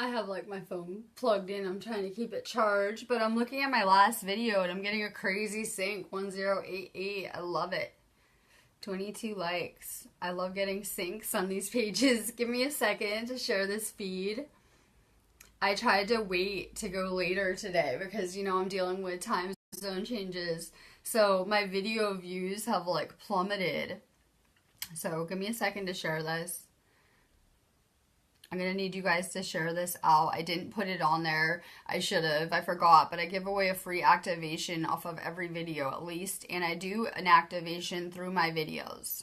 I have like my phone plugged in. I'm trying to keep it charged, but I'm looking at my last video and I'm getting a crazy sync 1088. I love it. 22 likes. I love getting syncs on these pages. Give me a second to share this feed. I tried to wait to go later today because, you know, I'm dealing with time zone changes. So my video views have like plummeted. So give me a second to share this. I'm going to need you guys to share this out. I didn't put it on there. I should have. I forgot. But I give away a free activation off of every video at least. And I do an activation through my videos.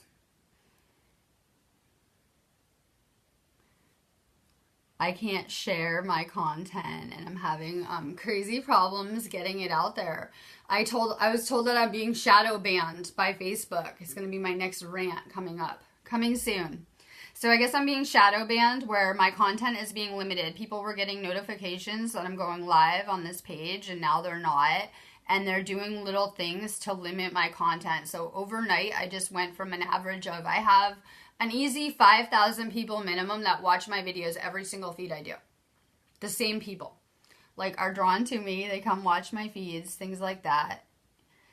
I can't share my content and I'm having crazy problems getting it out there. I was told that I'm being shadow banned by Facebook. It's going to be my next rant coming soon. So I guess I'm being shadow banned where my content is being limited. People were getting notifications that I'm going live on this page and now they're not. And they're doing little things to limit my content. So overnight, I just went from an average of, I have an easy 5,000 people minimum that watch my videos every single feed I do. The same people. Like are drawn to me. They come watch my feeds, things like that.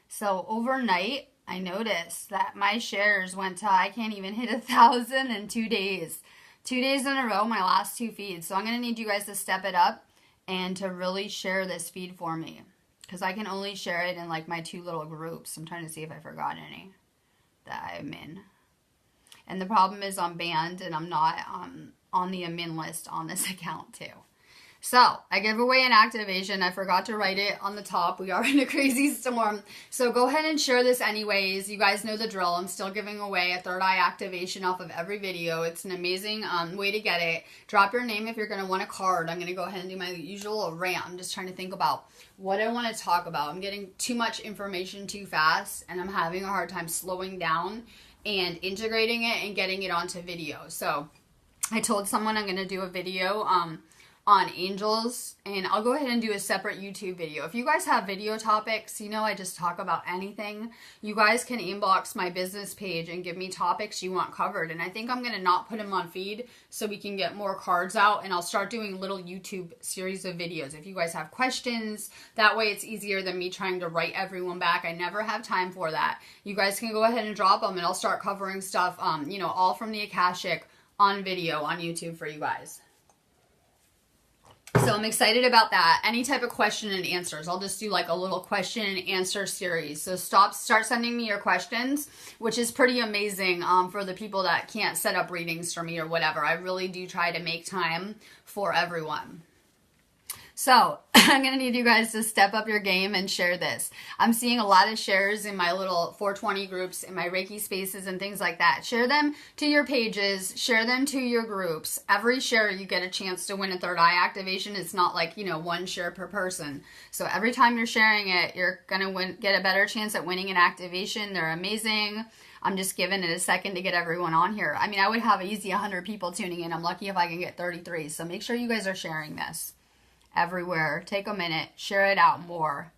So overnight, I noticed that my shares went to, I can't even hit 1,000 in 2 days. 2 days in a row, my last two feeds. So I'm going to need you guys to step it up and to really share this feed for me. Because I can only share it in like my two little groups. I'm trying to see if I forgot any that I'm in. And the problem is I'm banned and I'm not on the admin list on this account too. So, I gave away an activation. I forgot to write it on the top. We are in a crazy storm. So, go ahead and share this anyways. You guys know the drill. I'm still giving away a third eye activation off of every video. It's an amazing way to get it. Drop your name if you're going to want a card. I'm going to go ahead and do my usual rant. I'm just trying to think about what I want to talk about. I'm getting too much information too fast, and I'm having a hard time slowing down and integrating it and getting it onto video. So, I told someone I'm going to do a video on angels, and I'll go ahead and do a separate YouTube video. If you guys have video topics, you know I just talk about anything, you guys can inbox my business page and give me topics you want covered, and I think I'm going to not put them on feed so we can get more cards out, and I'll start doing little YouTube series of videos. If you guys have questions, that way it's easier than me trying to write everyone back. I never have time for that. You guys can go ahead and drop them, and I'll start covering stuff, you know, all from the Akashic on video on YouTube for you guys. So I'm excited about that. Any type of question and answers. I'll just do like a little question and answer series. So start sending me your questions, which is pretty amazing for the people that can't set up readings for me or whatever. I really do try to make time for everyone. So, I'm going to need you guys to step up your game and share this. I'm seeing a lot of shares in my little 420 groups, in my Reiki spaces and things like that. Share them to your pages. Share them to your groups. Every share you get a chance to win a third eye activation. It's not like, you know, one share per person. So, every time you're sharing it, you're going to get a better chance at winning an activation. They're amazing. I'm just giving it a second to get everyone on here. I mean, I would have easy 100 people tuning in. I'm lucky if I can get 33. So, make sure you guys are sharing this everywhere. Take a minute, share it out more.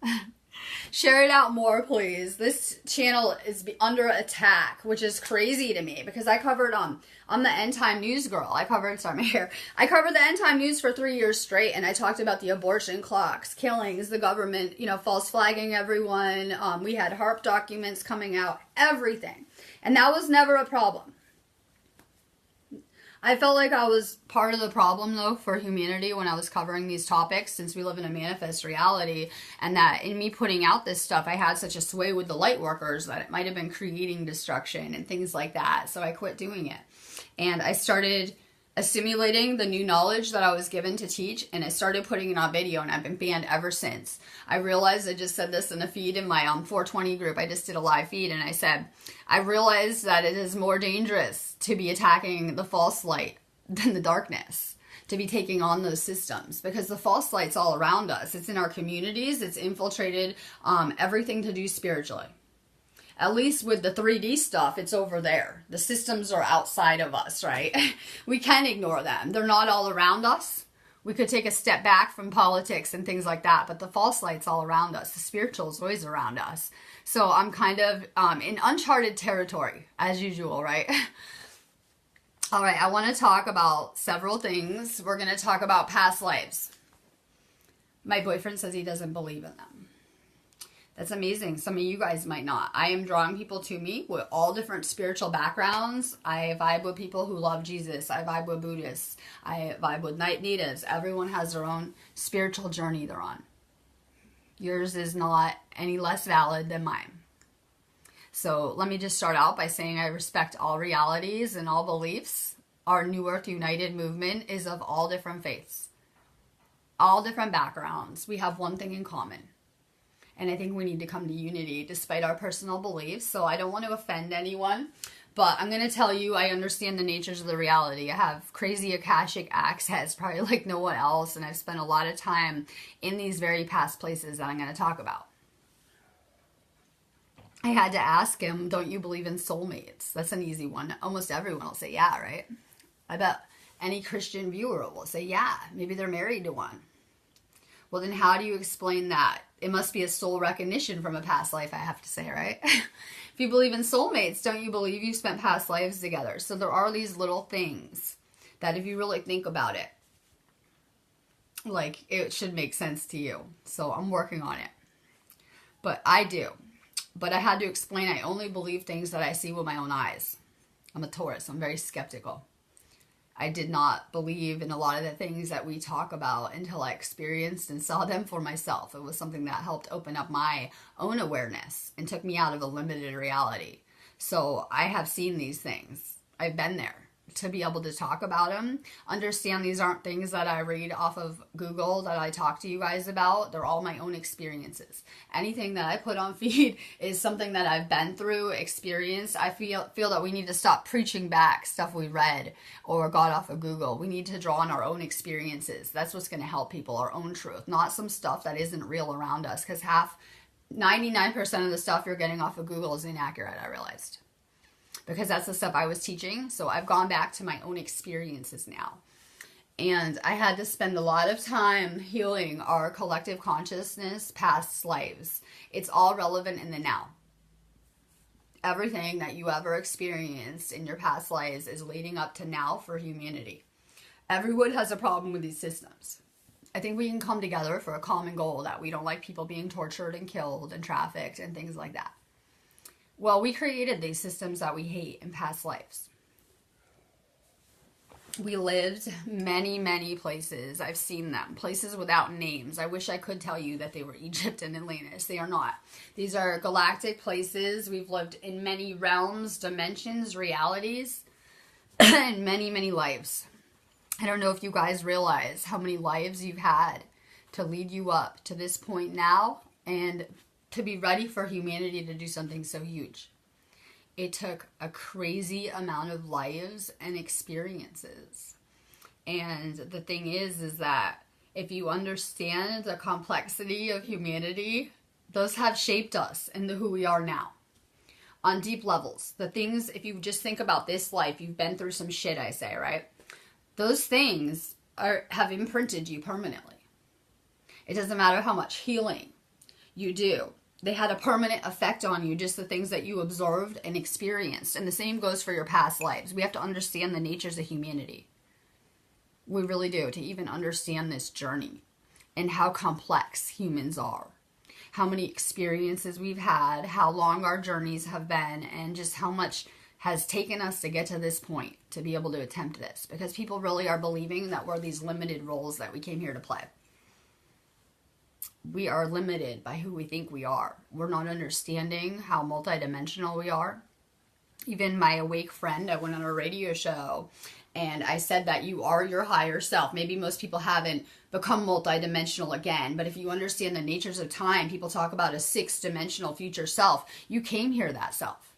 Share it out more, please. This channel is under attack, which is crazy to me because I covered I'm the end time news girl. I covered the end time news for 3 years straight, and I talked about the abortion clocks, killings, the government, you know, false flagging everyone. We had HARP documents coming out, everything, and that was never a problem. I felt like I was part of the problem, though, for humanity when I was covering these topics, since we live in a manifest reality, and that in me putting out this stuff, I had such a sway with the light workers that it might have been creating destruction and things like that, so I quit doing it. And I started assimilating the new knowledge that I was given to teach, and I started putting it on video, and I've been banned ever since. I realized, I just said this in a feed in my 420 group, I just did a live feed, and I said, I realized that it is more dangerous to be attacking the false light than the darkness, to be taking on those systems, because the false light's all around us. It's in our communities, it's infiltrated everything to do spiritually. At least with the 3D stuff, it's over there. The systems are outside of us, right? We can ignore them. They're not all around us. We could take a step back from politics and things like that, but the false light's all around us. The spiritual is always around us. So I'm kind of in uncharted territory, as usual, right? All right, I want to talk about several things. We're going to talk about past lives. My boyfriend says he doesn't believe in them. That's amazing. Some of you guys might not. I am drawing people to me with all different spiritual backgrounds. I vibe with people who love Jesus. I vibe with Buddhists. I vibe with natives. Everyone has their own spiritual journey they're on. Yours is not any less valid than mine. So let me just start out by saying I respect all realities and all beliefs. Our New Earth United movement is of all different faiths, all different backgrounds. We have one thing in common. And I think we need to come to unity despite our personal beliefs. So I don't want to offend anyone, but I'm going to tell you I understand the natures of the reality. I have crazy Akashic access, probably like no one else. And I've spent a lot of time in these very past places that I'm going to talk about. I had to ask him, don't you believe in soulmates? That's an easy one. Almost everyone will say, yeah, right? I bet any Christian viewer will say, yeah, maybe they're married to one. Well, then how do you explain that? It must be a soul recognition from a past life, I have to say, right? If you believe in soulmates, don't you believe you spent past lives together? So there are these little things that if you really think about it, like it should make sense to you. So I'm working on it. But I do. But I had to explain I only believe things that I see with my own eyes. I'm a Taurus. I'm very skeptical. I did not believe in a lot of the things that we talk about until I experienced and saw them for myself. It was something that helped open up my own awareness and took me out of a limited reality. So I have seen these things. I've been there to be able to talk about them. Understand these aren't things that I read off of Google that I talk to you guys about. They're all my own experiences. Anything that I put on feed is something that I've been through, experienced. I feel that we need to stop preaching back stuff we read or got off of Google. We need to draw on our own experiences. That's what's going to help people, our own truth, not some stuff that isn't real around us, because 99% of the stuff you're getting off of Google is inaccurate, I realized. Because that's the stuff I was teaching. So I've gone back to my own experiences now. And I had to spend a lot of time healing our collective consciousness, past lives. It's all relevant in the now. Everything that you ever experienced in your past lives is leading up to now for humanity. Everyone has a problem with these systems. I think we can come together for a common goal that we don't like people being tortured and killed and trafficked and things like that. Well, we created these systems that we hate in past lives. We lived many, many places. I've seen them. Places without names. I wish I could tell you that they were Egypt and Atlantis. They are not. These are galactic places. We've lived in many realms, dimensions, realities, and many, many lives. I don't know if you guys realize how many lives you've had to lead you up to this point now and to be ready for humanity to do something so huge. It took a crazy amount of lives and experiences. And the thing is that if you understand the complexity of humanity, those have shaped us into who we are now. On deep levels. The things, if you just think about this life, you've been through some shit, I say, right? Those things have imprinted you permanently. It doesn't matter how much healing you do. They had a permanent effect on you, just the things that you observed and experienced. And the same goes for your past lives. We have to understand the natures of humanity. We really do, to even understand this journey and how complex humans are. How many experiences we've had, how long our journeys have been, and just how much has taken us to get to this point to be able to attempt this. Because people really are believing that we're these limited roles that we came here to play. We are limited by who we think we are. We're not understanding how multidimensional we are. Even my awake friend, I went on a radio show and I said that you are your higher self. Maybe most people haven't become multidimensional again, but if you understand the natures of time, people talk about a 6-dimensional future self. You came here that self.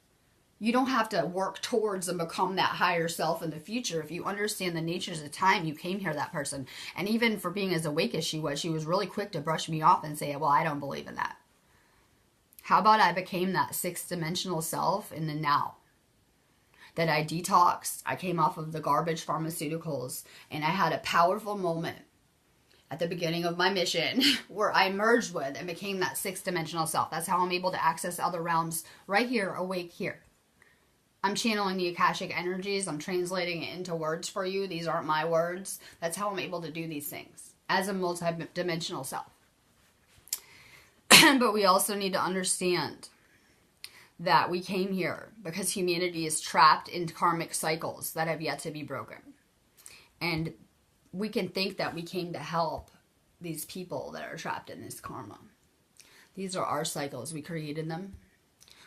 You don't have to work towards and become that higher self in the future. If you understand the natures of time, you came here that person. And even for being as awake as she was really quick to brush me off and say, well, I don't believe in that. How about I became that 6-dimensional self in the now? That I detoxed, I came off of the garbage pharmaceuticals, and I had a powerful moment at the beginning of my mission where I merged with and became that 6-dimensional self. That's how I'm able to access other realms right here, awake here. I'm channeling the Akashic energies. I'm translating it into words for you. These aren't my words. That's how I'm able to do these things as a multi-dimensional self. But we also need to understand that we came here because humanity is trapped in karmic cycles that have yet to be broken. And we can think that we came to help these people that are trapped in this karma. These are our cycles. We created them.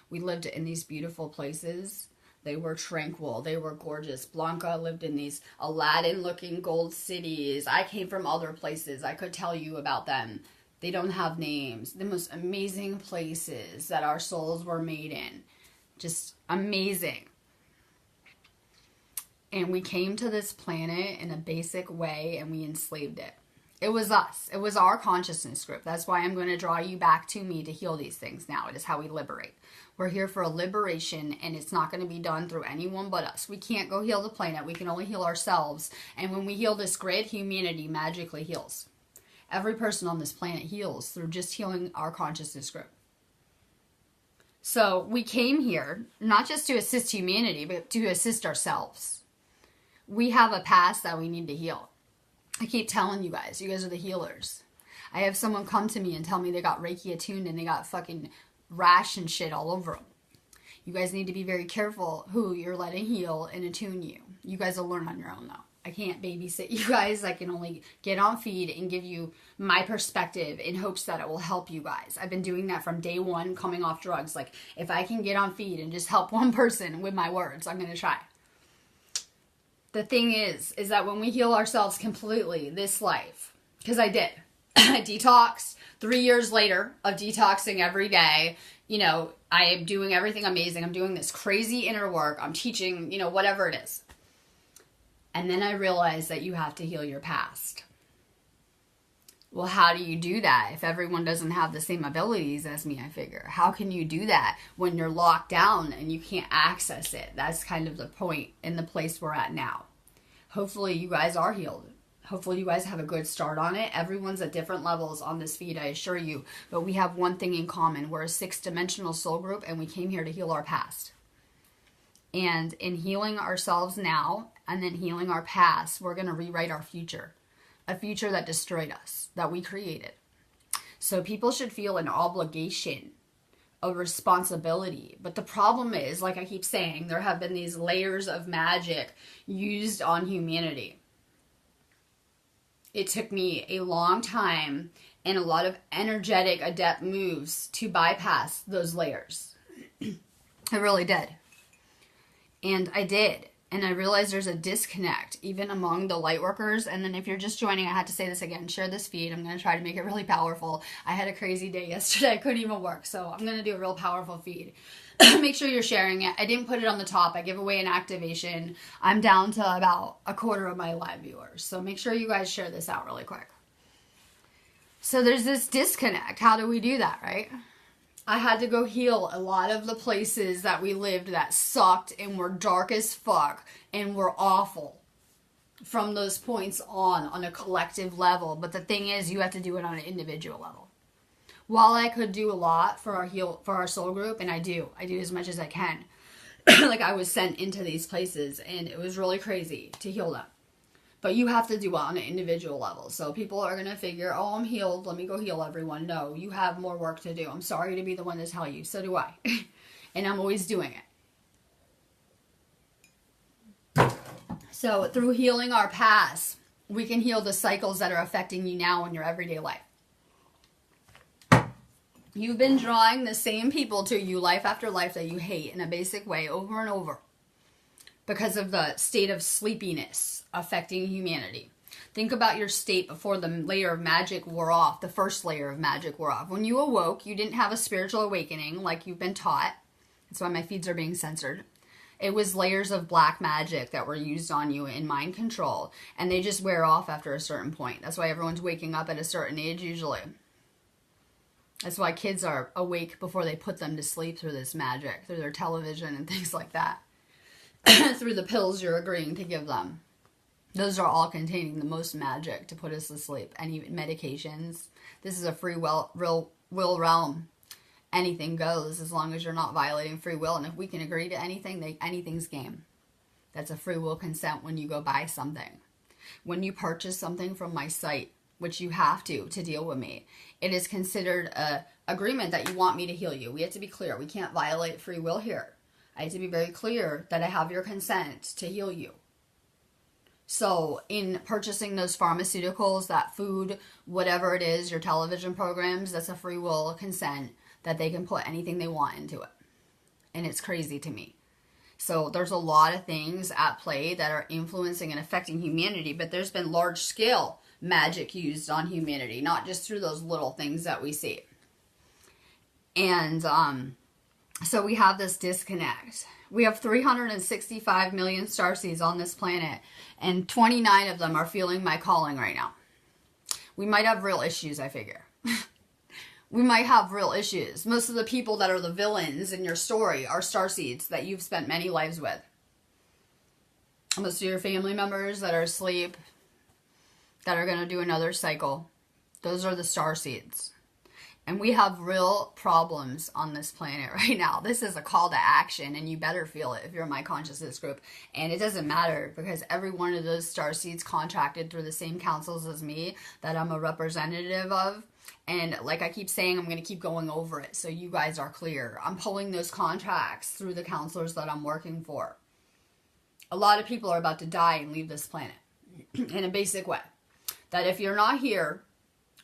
We lived in these beautiful places. They were tranquil. They were gorgeous. Blanca lived in these Aladdin-looking gold cities. I came from other places. I could tell you about them. They don't have names. The most amazing places that our souls were made in. Just amazing. And we came to this planet in a basic way and we enslaved it. It was us. It was our consciousness group. That's why I'm going to draw you back to me to heal these things now. It is how we liberate. We're here for a liberation, and it's not going to be done through anyone but us. We can't go heal the planet. We can only heal ourselves. And when we heal this grid, humanity magically heals. Every person on this planet heals through just healing our consciousness group. So we came here not just to assist humanity, but to assist ourselves. We have a past that we need to heal. I keep telling you guys are the healers. I have someone come to me and tell me they got Reiki attuned and they got fucking rash and shit all over them. You guys need to be very careful who you're letting heal and attune you. You guys will learn on your own though. I can't babysit you guys. I can only get on feed and give you my perspective in hopes that it will help you guys. I've been doing that from day one coming off drugs. Like if I can get on feed and just help one person with my words, I'm going to try. The thing is that when we heal ourselves completely this life, because I did, I detoxed 3 years later of detoxing every day. You know, I am doing everything amazing. I'm doing this crazy inner work. I'm teaching, whatever it is. And then I realized that you have to heal your past. Well, how do you do that if everyone doesn't have the same abilities as me, I figure? How can you do that when you're locked down and you can't access it? That's kind of the point in the place we're at now. Hopefully you guys are healed. Hopefully you guys have a good start on it. Everyone's at different levels on this feed, I assure you. But we have one thing in common. We're a 6-dimensional soul group and we came here to heal our past. And in healing ourselves now and then healing our past, we're going to rewrite our future. A future that destroyed us, that we created. So people should feel an obligation, a responsibility. But the problem is, like I keep saying, there have been these layers of magic used on humanity. It took me a long time and a lot of energetic adept moves to bypass those layers. I really did. And I did. And I realized there's a disconnect even among the light workers. And then if you're just joining, I had to say this again, share this feed. I'm going to try to make it really powerful. I had a crazy day yesterday. I couldn't even work. So I'm going to do a real powerful feed. Make sure you're sharing it. I didn't put it on the top. I give away an activation. I'm down to about a quarter of my live viewers. So make sure you guys share this out really quick. So there's this disconnect. How do we do that, right? I had to go heal a lot of the places that we lived that sucked and were dark as fuck and were awful from those points on a collective level. But the thing is, you have to do it on an individual level. While I could do a lot for our soul group, and I do as much as I can. Like I was sent into these places and it was really crazy to heal them. But you have to do it on an individual level. So people are going to figure, oh, I'm healed. Let me go heal everyone. No, you have more work to do. I'm sorry to be the one to tell you. So do I. And I'm always doing it. So through healing our past, we can heal the cycles that are affecting you now in your everyday life. You've been drawing the same people to you life after life that you hate in a basic way over and over. Because of the state of sleepiness affecting humanity. Think about your state before the layer of magic wore off, the first layer of magic wore off. When you awoke, you didn't have a spiritual awakening like you've been taught. That's why my feeds are being censored. It was layers of black magic that were used on you in mind control. And they just wear off after a certain point. That's why everyone's waking up at a certain age usually. That's why kids are awake before they put them to sleep through this magic, through their television and things like that. Through the pills you're agreeing to give them. Those are all containing the most magic to put us to sleep. And even medications. This is a free will realm. anything goes as long as you're not violating free will. And if we can agree to anything, anything's game. That's a free will consent when you go buy something. When you purchase something from my site, which you have to deal with me, it is considered a agreement that you want me to heal you. We have to be clear. We can't violate free will here. I have to be very clear that I have your consent to heal you. So in purchasing those pharmaceuticals, that food, whatever it is, your television programs, that's a free will consent that they can put anything they want into it. And it's crazy to me. So there's a lot of things at play that are influencing and affecting humanity, but there's been large scale magic used on humanity, not just through those little things that we see. And so we have this disconnect. We have 365 million starseeds on this planet, and 29 of them are feeling my calling right now. We might have real issues, I figure. We might have real issues. Most of the people that are the villains in your story are starseeds that you've spent many lives with. Most of your family members that are asleep, that are going to do another cycle, those are the starseeds. And we have real problems on this planet right now. This is a call to action, and you better feel it if you're in my consciousness group. And it doesn't matter, because every one of those starseeds contracted through the same councils as me that I'm a representative of. And like I keep saying, I'm going to keep going over it so you guys are clear. I'm pulling those contracts through the counselors that I'm working for. A lot of people are about to die and leave this planet in a basic way. That if you're not here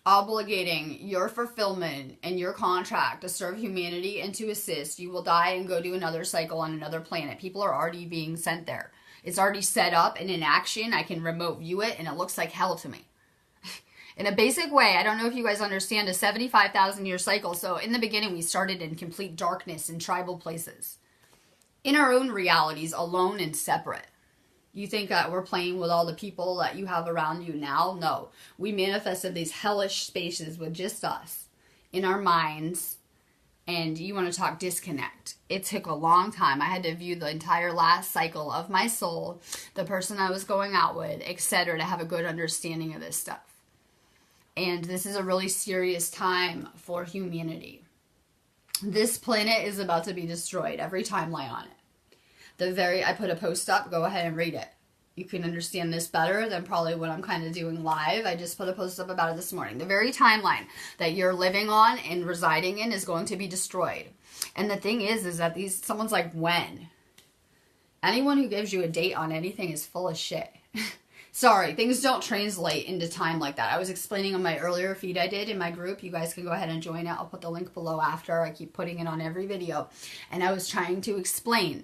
obligating your fulfillment and your contract to serve humanity and to assist, you will die and go do another cycle on another planet. People are already being sent there. It's already set up and in action. I can remote view it, and it looks like hell to me. In a basic way, I don't know if you guys understand a 75,000 year cycle. So in the beginning, we started in complete darkness in tribal places. In our own realities, alone and separate. You think that we're playing with all the people that you have around you now? No. We manifested these hellish spaces with just us in our minds. And you want to talk disconnect. It took a long time. I had to view the entire last cycle of my soul, the person I was going out with, etc., to have a good understanding of this stuff. And this is a really serious time for humanity. This planet is about to be destroyed. Every timeline on it. I put a post up. Go ahead and read it. You can understand this better than probably what I'm kind of doing live. I just put a post up about it this morning. The very timeline that you're living on and residing in is going to be destroyed. And the thing is that someone's like, when? Anyone who gives you a date on anything is full of shit. Sorry, things don't translate into time like that. I was explaining on my earlier feed I did in my group. You guys can go ahead and join it. I'll put the link below after. I keep putting it on every video. And I was trying to explain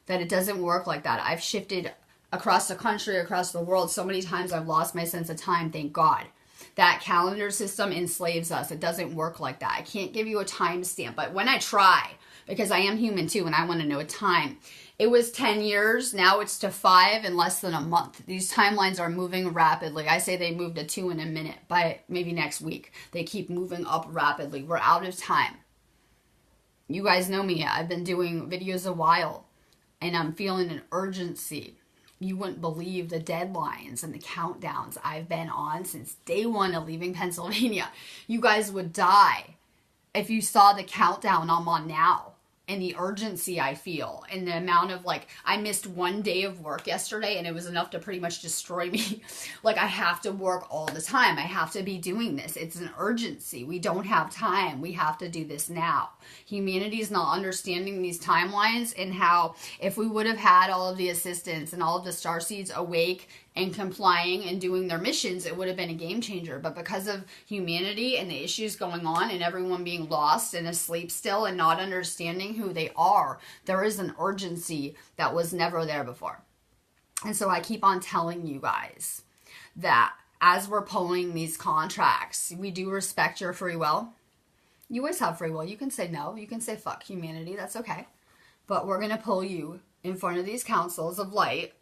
that it doesn't work like that. I've shifted across the country, across the world so many times I've lost my sense of time, thank God. That calendar system enslaves us. It doesn't work like that. I can't give you a time stamp, but when I try, because I am human too and I want to know a time, it was 10 years, now it's to 5 in less than a month. These timelines are moving rapidly. I say they move to 2 in a minute, by maybe next week. They keep moving up rapidly. We're out of time. You guys know me. I've been doing videos a while, and I'm feeling an urgency. You wouldn't believe the deadlines and the countdowns I've been on since day one of leaving Pennsylvania. You guys would die if you saw the countdown I'm on now. And the urgency I feel, and the amount of, I missed one day of work yesterday, and it was enough to pretty much destroy me. I have to work all the time. I have to be doing this. It's an urgency. We don't have time. We have to do this now. Humanity is not understanding these timelines, and how if we would have had all of the assistants and all of the starseeds awake and complying and doing their missions, it would have been a game changer. But because of humanity and the issues going on and everyone being lost and asleep still and not understanding who they are, there is an urgency that was never there before. And so I keep on telling you guys that as we're pulling these contracts, we do respect your free will. You always have free will. You can say no. You can say fuck humanity. That's okay. But we're going to pull you in front of these councils of light,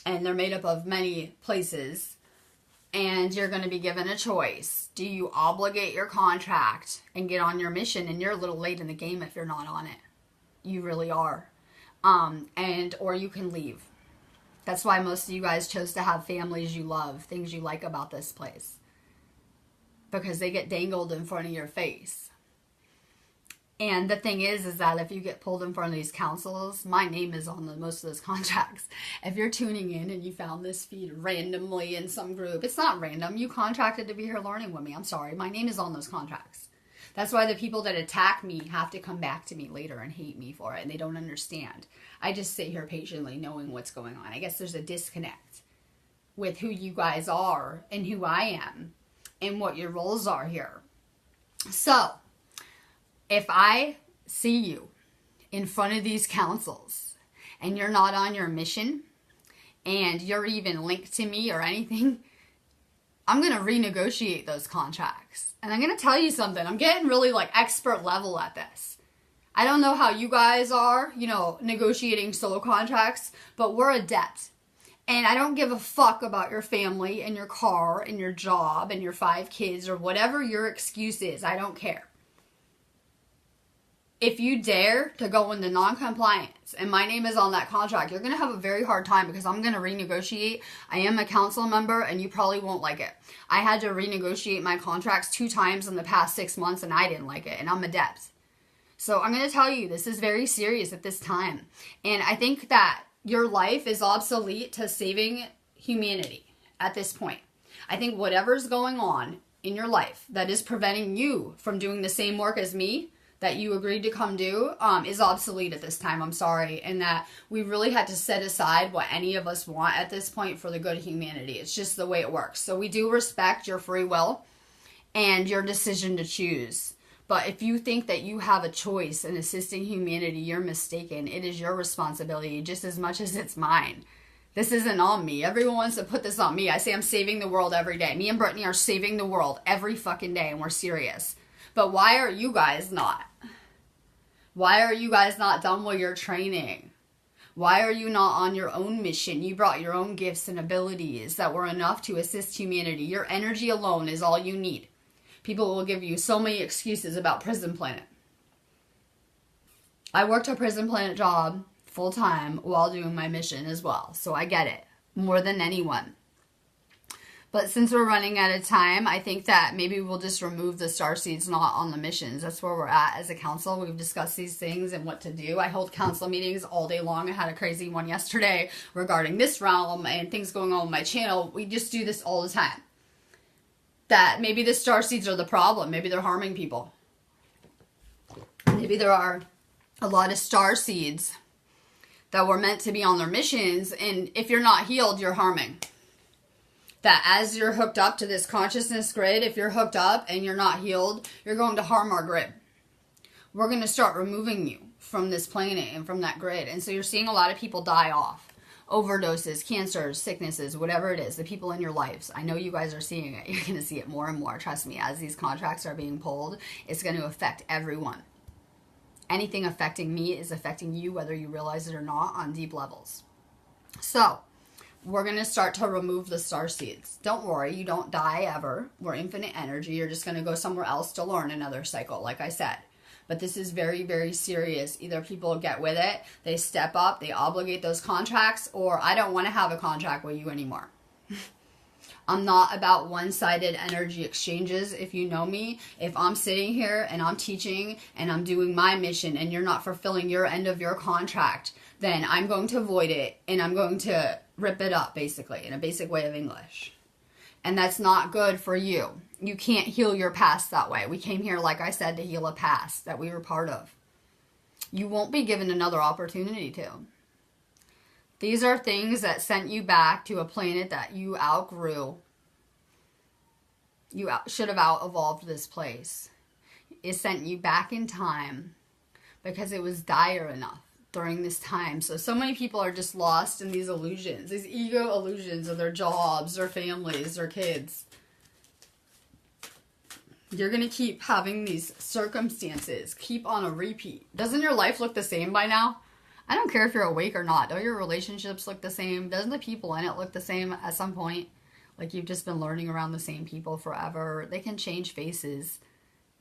and they're made up of many places, and you're going to be given a choice. Do you obligate your contract and get on your mission? And you're a little late in the game if you're not on it. You really are. Or you can leave. That's why most of you guys chose to have families you love, things you like about this place. Because they get dangled in front of your face. And the thing is that if you get pulled in front of these councils, my name is on most of those contracts. If you're tuning in and you found this feed randomly in some group, it's not random. You contracted to be here learning with me. I'm sorry. My name is on those contracts. That's why the people that attack me have to come back to me later and hate me for it, and they don't understand. I just sit here patiently knowing what's going on. I guess there's a disconnect with who you guys are and who I am and what your roles are here. So, if I see you in front of these councils and you're not on your mission and you're even linked to me or anything, I'm going to renegotiate those contracts. And I'm going to tell you something. I'm getting really like expert level at this. I don't know how you guys are, negotiating solo contracts, but we're adept. And I don't give a fuck about your family and your car and your job and your 5 kids or whatever your excuse is. I don't care. If you dare to go into non-compliance and my name is on that contract, you're going to have a very hard time because I'm going to renegotiate. I am a council member and you probably won't like it. I had to renegotiate my contracts 2 times in the past 6 months and I didn't like it, and I'm adept. So I'm going to tell you, this is very serious at this time. And I think that your life is obsolete to saving humanity at this point. I think whatever's going on in your life that is preventing you from doing the same work as me that you agreed to come do is obsolete at this time. I'm sorry. And that we really had to set aside what any of us want at this point for the good of humanity. It's just the way it works. So we do respect your free will and your decision to choose. But if you think that you have a choice in assisting humanity, you're mistaken. It is your responsibility just as much as it's mine. This isn't on me. Everyone wants to put this on me. I say I'm saving the world every day. Me and Brittany are saving the world every fucking day, and we're serious. But why are you guys not? Why are you guys not done with your training? Why are you not on your own mission? You brought your own gifts and abilities that were enough to assist humanity. Your energy alone is all you need. People will give you so many excuses about Prison Planet. I worked a Prison Planet job full time while doing my mission as well. So I get it more than anyone. But since we're running out of time, I think that maybe we'll just remove the starseeds not on the missions. That's where we're at as a council. We've discussed these things and what to do. I hold council meetings all day long. I had a crazy one yesterday regarding this realm and things going on with my channel. We just do this all the time. That maybe the starseeds are the problem. Maybe they're harming people. Maybe there are a lot of starseeds that were meant to be on their missions, and if you're not healed, you're harming. That as you're hooked up to this consciousness grid, if you're hooked up and you're not healed, you're going to harm our grid. We're going to start removing you from this planet and from that grid. And so you're seeing a lot of people die off. Overdoses, cancers, sicknesses, whatever it is, the people in your lives. I know you guys are seeing it. You're going to see it more and more. Trust me, as these contracts are being pulled, it's going to affect everyone. Anything affecting me is affecting you, whether you realize it or not, on deep levels. So, we're going to start to remove the starseeds. Don't worry, you don't die ever. We're infinite energy. You're just going to go somewhere else to learn another cycle, like I said. But this is very, very serious. Either people get with it, they step up, they obligate those contracts, or I don't want to have a contract with you anymore. I'm not about one-sided energy exchanges. If you know me, if I'm sitting here and I'm teaching and I'm doing my mission and you're not fulfilling your end of your contract, then I'm going to void it and I'm going to rip it up, basically, in a basic way of English. And that's not good for you. You can't heal your past that way. We came here, like I said, to heal a past that we were part of. You won't be given another opportunity to. These are things that sent you back to a planet that you outgrew. You should have out-evolved this place. It sent you back in time because it was dire enough during this time. So many people are just lost in these illusions, these ego illusions of their jobs, their families, their kids. You're going to keep having these circumstances, keep on a repeat. Doesn't your life look the same by now? I don't care if you're awake or not. Don't your relationships look the same? Doesn't the people in it look the same at some point? Like you've just been learning around the same people forever. They can change faces.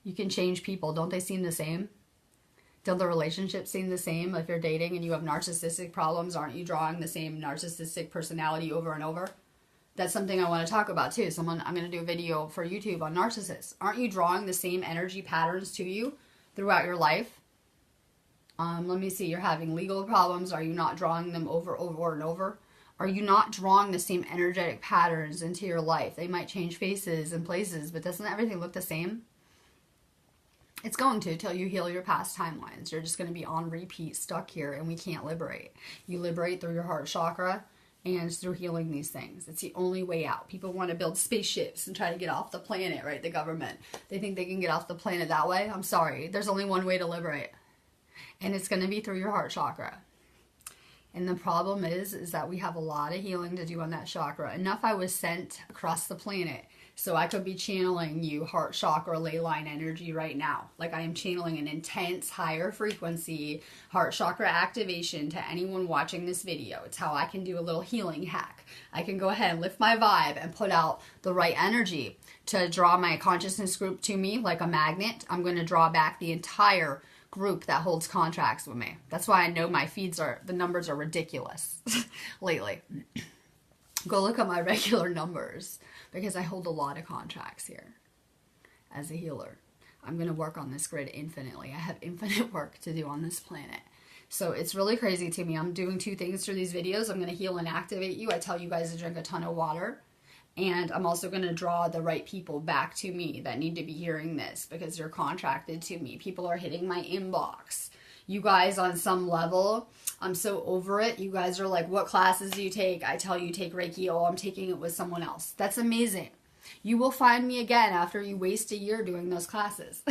You can change people. Don't they seem the same? Don't the relationships seem the same? If you're dating and you have narcissistic problems, aren't you drawing the same narcissistic personality over and over? That's something I want to talk about too. I'm going to do a video for YouTube on narcissists. Aren't you drawing the same energy patterns to you throughout your life. Let me see, you're having legal problems. Are you not drawing them over and over? Are you not drawing the same energetic patterns into your life? They might change faces and places, but doesn't everything look the same? It's going to till you heal your past timelines. You're just going to be on repeat, stuck here, and we can't liberate. You liberate through your heart chakra and through healing these things. It's the only way out. People want to build spaceships and try to get off the planet, right? The government. They think they can get off the planet that way. I'm sorry. There's only one way to liberate. And it's going to be through your heart chakra. And the problem is that we have a lot of healing to do on that chakra. Enough I was sent across the planet so I could be channeling you heart chakra ley line energy right now. Like I am channeling an intense, higher frequency heart chakra activation to anyone watching this video. It's how I can do a little healing hack. I can go ahead and lift my vibe and put out the right energy to draw my consciousness group to me like a magnet. I'm going to draw back the entire group that holds contracts with me. That's why I know my feeds the numbers are ridiculous lately. Go look at my regular numbers because I hold a lot of contracts here as a healer. I'm going to work on this grid infinitely. I have infinite work to do on this planet. So it's really crazy to me. I'm doing two things through these videos. I'm going to heal and activate you. I tell you guys to drink a ton of water. And I'm also going to draw the right people back to me that need to be hearing this because you're contracted to me. People are hitting my inbox. You guys on some level, I'm so over it. You guys are like, what classes do you take? I tell you take Reiki. Oh, I'm taking it with someone else. That's amazing. You will find me again after you waste a year doing those classes.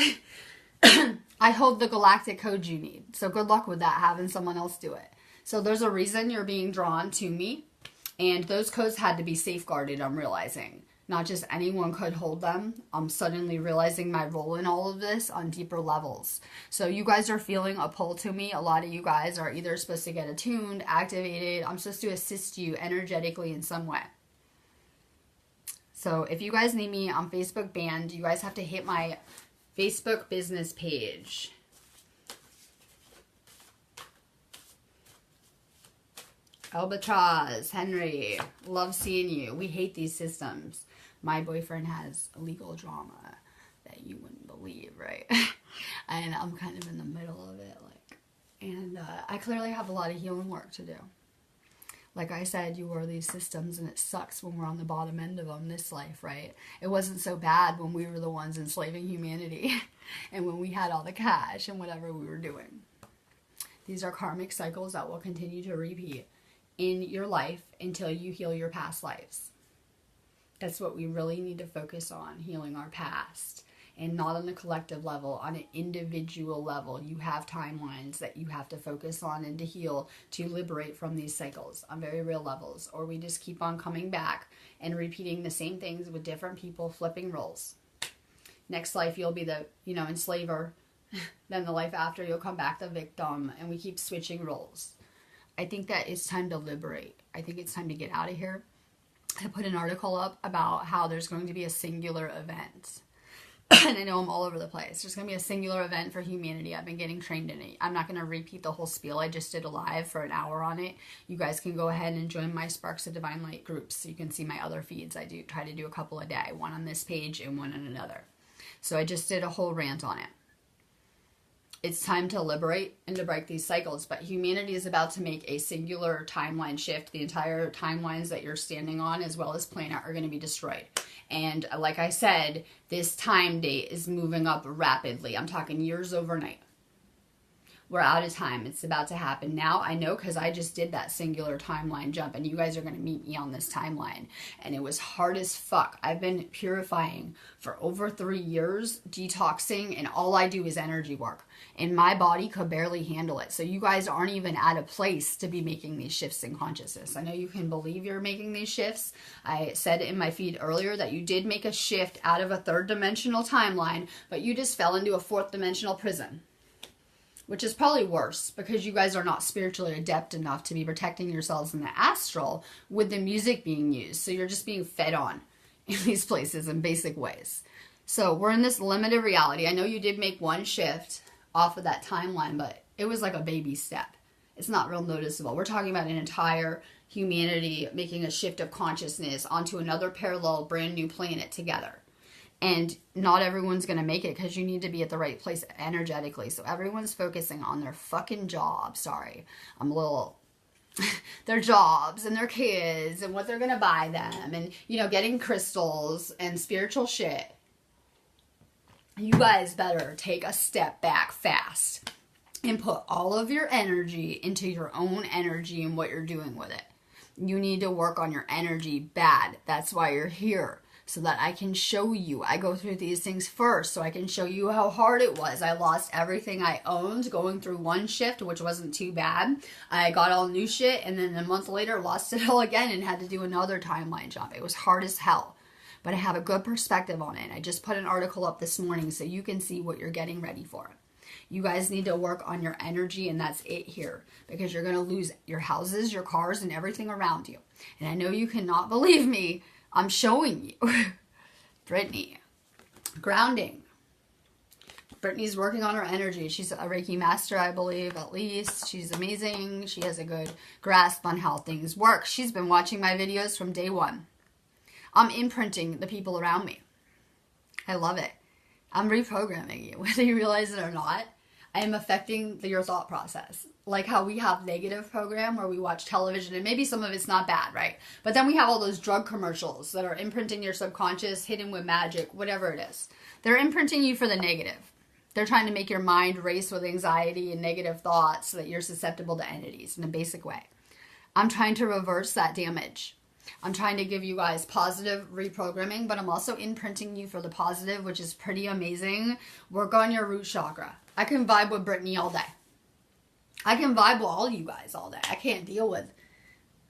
I hold the galactic code you need. So good luck with that, having someone else do it. So there's a reason you're being drawn to me. And those codes had to be safeguarded, I'm realizing. Not just anyone could hold them. I'm suddenly realizing my role in all of this on deeper levels. So you guys are feeling a pull to me. A lot of you guys are either supposed to get attuned, activated. I'm supposed to assist you energetically in some way. So if you guys need me on Facebook Band, you guys have to hit my Facebook business page. Albatross, Henry, love seeing you. We hate these systems. My boyfriend has legal drama that you wouldn't believe, right? And I'm kind of in the middle of it, and I clearly have a lot of healing work to do. Like I said, you are these systems, and it sucks when we're on the bottom end of them this life, right? It wasn't so bad when we were the ones enslaving humanity and when we had all the cash and whatever we were doing. These are karmic cycles that will continue to repeat in your life until you heal your past lives. That's what we really need to focus on, healing our past. And not on a collective level, on an individual level. You have timelines that you have to focus on and to heal, to liberate from these cycles on very real levels. Or we just keep on coming back and repeating the same things with different people, flipping roles. Next life you'll be the, enslaver. Then the life after you'll come back the victim. And we keep switching roles. I think that it's time to liberate. I think it's time to get out of here. I put an article up about how there's going to be a singular event. And I know I'm all over the place. There's going to be a singular event for humanity. I've been getting trained in it. I'm not going to repeat the whole spiel. I just did a live for an hour on it. You guys can go ahead and join my Sparks of Divine Light groups. So you can see my other feeds. I do try to do a couple a day. One on this page and one on another. So I just did a whole rant on it. It's time to liberate and to break these cycles. But humanity is about to make a singular timeline shift. The entire timelines that you're standing on, as well as planet, are going to be destroyed. And like I said, this time date is moving up rapidly. I'm talking years overnight. We're out of time. It's about to happen now. I know because I just did that singular timeline jump, and you guys are going to meet me on this timeline. And it was hard as fuck. I've been purifying for over 3 years, detoxing, and all I do is energy work. And my body could barely handle it. So you guys aren't even at a place to be making these shifts in consciousness. I know you can believe you're making these shifts. I said in my feed earlier that you did make a shift out of a third dimensional timeline, but you just fell into a fourth dimensional prison. Which is probably worse because you guys are not spiritually adept enough to be protecting yourselves in the astral with the music being used. So you're just being fed on in these places in basic ways. So we're in this limited reality. I know you did make one shift off of that timeline, but it was like a baby step. It's not real noticeable. We're talking about an entire humanity making a shift of consciousness onto another parallel brand new planet together. And not everyone's going to make it because you need to be at the right place energetically. So everyone's focusing on their fucking job. Sorry, I'm a little... their jobs and their kids and what they're going to buy them and, you know, getting crystals and spiritual shit. You guys better take a step back fast and put all of your energy into your own energy and what you're doing with it. You need to work on your energy bad. That's why you're here, so that I can show you. I go through these things first so I can show you how hard it was. I lost everything I owned going through one shift, which wasn't too bad. I got all new shit, and then a month later lost it all again and had to do another timeline jump. It was hard as hell, but I have a good perspective on it. I just put an article up this morning so you can see what you're getting ready for. You guys need to work on your energy, and that's it here, because you're going to lose your houses, your cars, and everything around you. And I know you cannot believe me. I'm showing you. Brittany. Grounding. Brittany's working on her energy. She's a Reiki master, I believe, at least. She's amazing. She has a good grasp on how things work. She's been watching my videos from day one. I'm imprinting the people around me. I love it. I'm reprogramming you, whether you realize it or not. I am affecting your thought process. Like how we have negative program where we watch television, and maybe some of it's not bad, right? But then we have all those drug commercials that are imprinting your subconscious, hidden with magic, whatever it is. They're imprinting you for the negative. They're trying to make your mind race with anxiety and negative thoughts so that you're susceptible to entities in a basic way. I'm trying to reverse that damage. I'm trying to give you guys positive reprogramming, but I'm also imprinting you for the positive, which is pretty amazing. Work on your root chakra. I can vibe with Brittany all day. I can vibe with all you guys all day. I can't deal with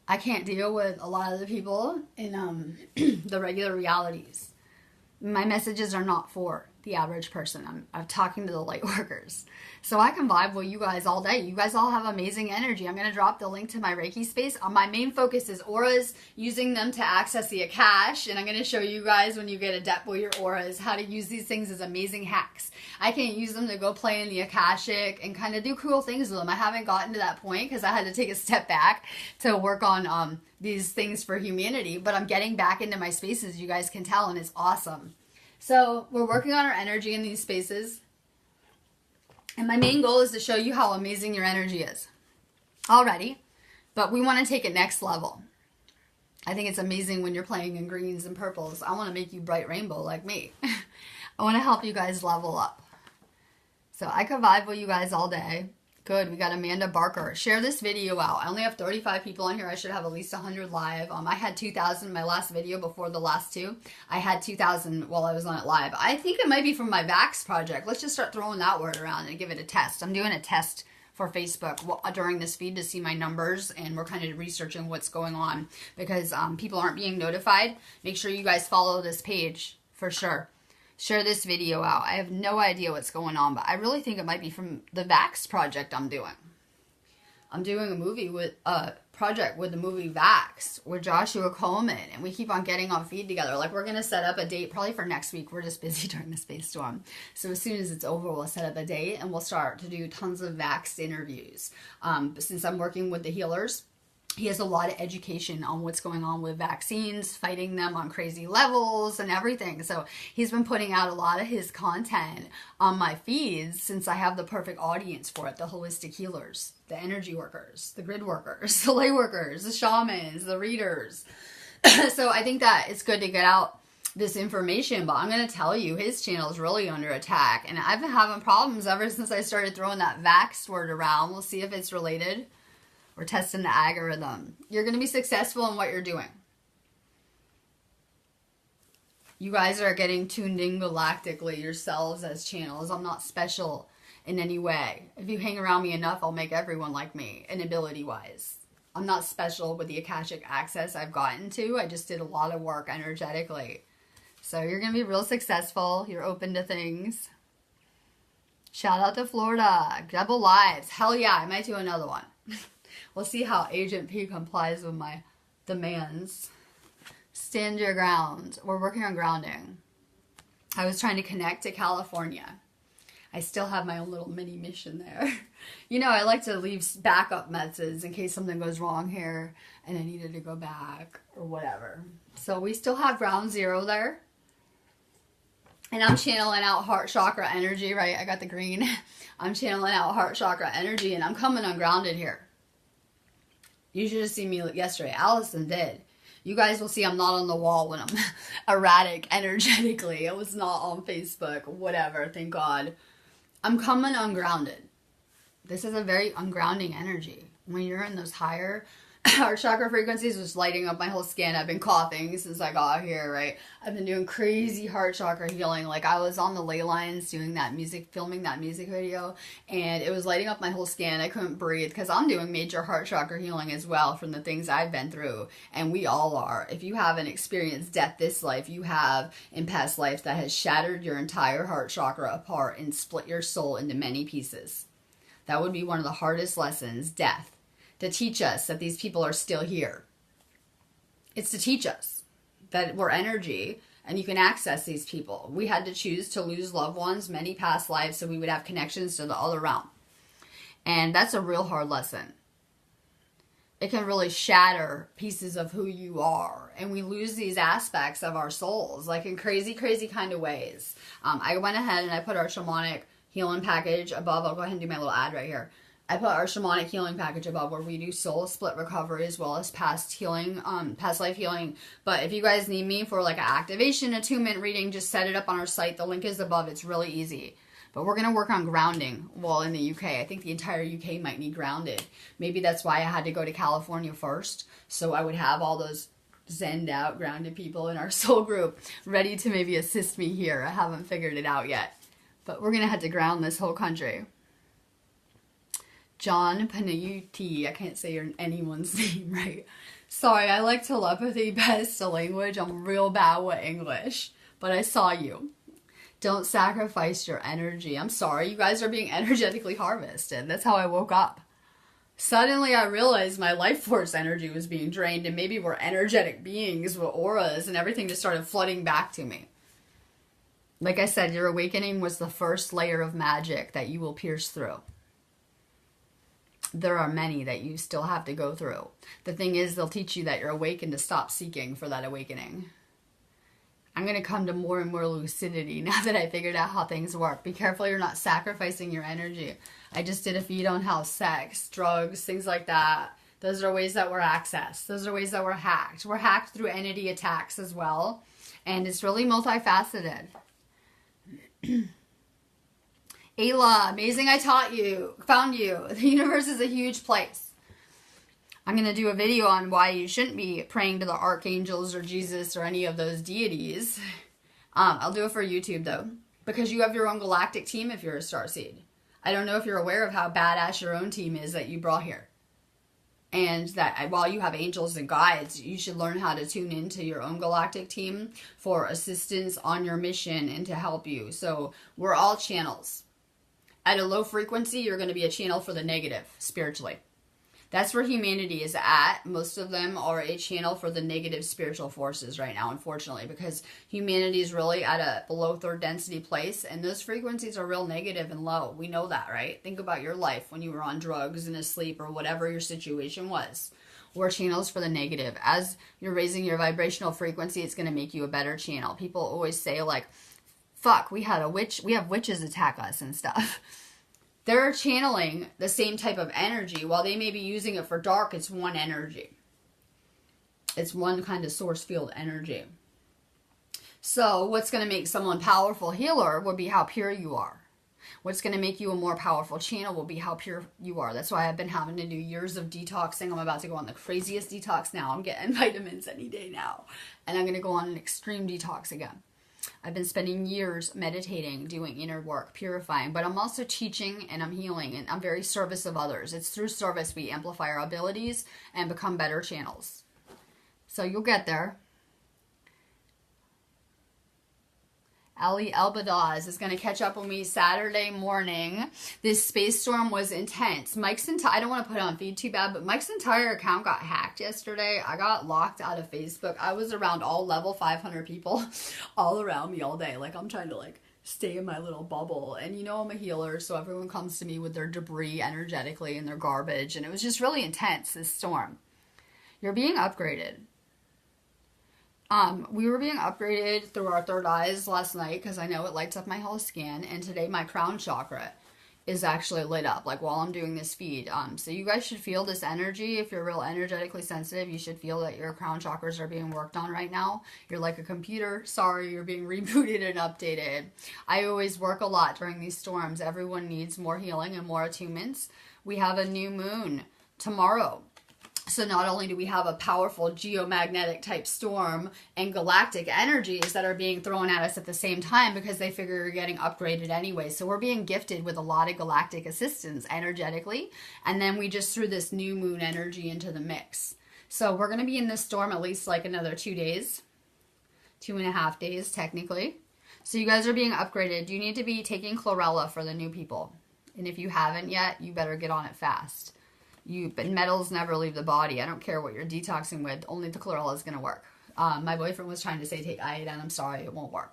a lot of the people in the regular realities. My messages are not for the average person. I'm talking to the light workers. So I can vibe with you guys all day. You guys all have amazing energy. I'm going to drop the link to my Reiki space. My main focus is auras, using them to access the Akash. And I'm going to show you guys when you get adept with your auras how to use these things as amazing hacks. I can't use them to go play in the Akashic and kind of do cool things with them. I haven't gotten to that point because I had to take a step back to work on these things for humanity. But I'm getting back into my spaces, you guys can tell, and it's awesome. So we're working on our energy in these spaces. And my main goal is to show you how amazing your energy is already. But we want to take it next level. I think it's amazing when you're playing in greens and purples. I want to make you bright rainbow like me. I want to help you guys level up. So I could vibe with you guys all day. Good, we got Amanda Barker. Share this video out. I only have 35 people on here. I should have at least 100 live. I had 2,000 in my last video before the last two. I had 2,000 while I was on it live. I think it might be from my Vax project. Let's just start throwing that word around and give it a test. I'm doing a test for Facebook during this feed to see my numbers, and we're kind of researching what's going on because people aren't being notified. Make sure you guys follow this page for sure. Share this video out. I have no idea what's going on, but I really think it might be from the Vax project I'm doing. I'm doing a movie with project with the movie Vax with Joshua Coleman, and we keep on getting on feed together. Like, we're gonna set up a date probably for next week. We're just busy during the space storm, so as soon as it's over, we'll set up a date and we'll start to do tons of Vax interviews. But since I'm working with the healers, he has a lot of education on what's going on with vaccines, fighting them on crazy levels and everything. So he's been putting out a lot of his content on my feeds since I have the perfect audience for it. The holistic healers, the energy workers, the grid workers, the lay workers, the shamans, the readers. So I think that it's good to get out this information, but I'm going to tell you, his channel is really under attack. And I've been having problems ever since I started throwing that vax word around. We'll see if it's related. We're testing the algorithm. You're going to be successful in what you're doing. You guys are getting tuned in galactically yourselves as channels. I'm not special in any way. If you hang around me enough, I'll make everyone like me, and ability-wise. I'm not special with the Akashic access I've gotten to. I just did a lot of work energetically. So you're going to be real successful. You're open to things. Shout out to Florida. Double lives. Hell yeah, I might do another one. We'll see how Agent P complies with my demands. Stand your ground. We're working on grounding. I was trying to connect to California. I still have my own little mini mission there. You know, I like to leave backup methods in case something goes wrong here and I needed to go back or whatever. So we still have ground zero there. And I'm channeling out heart chakra energy, right? I got the green. I'm channeling out heart chakra energy, and I'm coming ungrounded here. You should have seen me yesterday. Allison did. You guys will see I'm not on the wall when I'm erratic energetically. I was not on Facebook, whatever, thank God. I'm coming ungrounded. This is a very ungrounding energy. When you're in those higher heart chakra frequencies, just lighting up my whole skin. I've been coughing since I got here, right? I've been doing crazy heart chakra healing. Like, I was on the ley lines doing that music, filming that music video, and it was lighting up my whole skin. I couldn't breathe because I'm doing major heart chakra healing as well from the things I've been through, and we all are. If you haven't experienced death this life, you have in past lives that has shattered your entire heart chakra apart and split your soul into many pieces. That would be one of the hardest lessons, death. To teach us that these people are still here. It's to teach us that we're energy and you can access these people. We had to choose to lose loved ones many past lives so we would have connections to the other realm. And that's a real hard lesson. It can really shatter pieces of who you are. And we lose these aspects of our souls, like in crazy, crazy kind of ways. I went ahead and I put our shamanic healing package above. I'll go ahead and do my little ad right here. I put our shamanic healing package above where we do soul split recovery as well as past healing, past life healing. But if you guys need me for like an activation, attunement reading, just set it up on our site. The link is above. It's really easy. But we're going to work on grounding while in the UK. I think the entire UK might need grounded. Maybe that's why I had to go to California first. So I would have all those zenned out, grounded people in our soul group ready to maybe assist me here. I haven't figured it out yet. But we're going to have to ground this whole country. John Panayuti. I can't say anyone's name right. Sorry, I like telepathy best to language. I'm real bad with English. But I saw you. Don't sacrifice your energy. I'm sorry, you guys are being energetically harvested. That's how I woke up. Suddenly I realized my life force energy was being drained, and maybe we're energetic beings with auras, and everything just started flooding back to me. Like I said, your awakening was the first layer of magic that you will pierce through. There are many that you still have to go through. The thing is, they'll teach you that you're awakened to stop seeking for that awakening. I'm going to come to more and more lucidity now that I figured out how things work. Be careful you're not sacrificing your energy. I just did a feed on how sex, drugs, things like that. Those are ways that we're accessed. Those are ways that we're hacked. We're hacked through entity attacks as well. And it's really multifaceted. Ayla, amazing I found you. The universe is a huge place. I'm going to do a video on why you shouldn't be praying to the archangels or Jesus or any of those deities. I'll do it for YouTube though, because you have your own galactic team if you're a starseed. I don't know if you're aware of how badass your own team is that you brought here. And that while you have angels and guides, you should learn how to tune into your own galactic team for assistance on your mission and to help you. So we're all channels. At a low frequency, you're going to be a channel for the negative, spiritually. That's where humanity is at. Most of them are a channel for the negative spiritual forces right now, unfortunately, because humanity is really at a below third density place, and those frequencies are real negative and low. We know that, right? Think about your life when you were on drugs and asleep or whatever your situation was. We're channels for the negative. As you're raising your vibrational frequency, it's going to make you a better channel. People always say, like, fuck, we have witches attack us and stuff. They're channeling the same type of energy. While they may be using it for dark, it's one energy. It's one kind of source field energy. So what's going to make someone powerful healer would be how pure you are. What's going to make you a more powerful channel will be how pure you are. That's why I've been having to do years of detoxing. I'm about to go on the craziest detox now. I'm getting vitamins any day now. And I'm going to go on an extreme detox again. I've been spending years meditating, doing inner work, purifying, but I'm also teaching and I'm healing and I'm very service of others. It's through service we amplify our abilities and become better channels. So you'll get there. Ali Elbadaz is going to catch up with me Saturday morning. This space storm was intense. I don't want to put it on feed too bad, but Mike's entire account got hacked yesterday. I got locked out of Facebook. I was around all level 500 people all around me all day. Like, I'm trying to, like, stay in my little bubble. And you know I'm a healer, so everyone comes to me with their debris energetically and their garbage. And it was just really intense, this storm. You're being upgraded. We were being upgraded through our third eyes last night because I know it lights up my whole skin, and today my crown chakra is actually lit up, like while I'm doing this feed. So you guys should feel this energy. If you're real energetically sensitive, you should feel that your crown chakras are being worked on right now. You're like a computer. Sorry, you're being rebooted and updated. I always work a lot during these storms. Everyone needs more healing and more attunements. We have a new moon tomorrow. So not only do we have a powerful geomagnetic type storm and galactic energies that are being thrown at us at the same time because they figure you're getting upgraded anyway. So we're being gifted with a lot of galactic assistance energetically. And then we just threw this new moon energy into the mix. So we're going to be in this storm at least like another 2 days, 2.5 days technically. So you guys are being upgraded. You need to be taking chlorella for the new people. And if you haven't yet, you better get on it fast. But metals never leave the body. I don't care what you're detoxing with. Only the chlorella is going to work. My boyfriend was trying to say take iodine. I'm sorry, it won't work.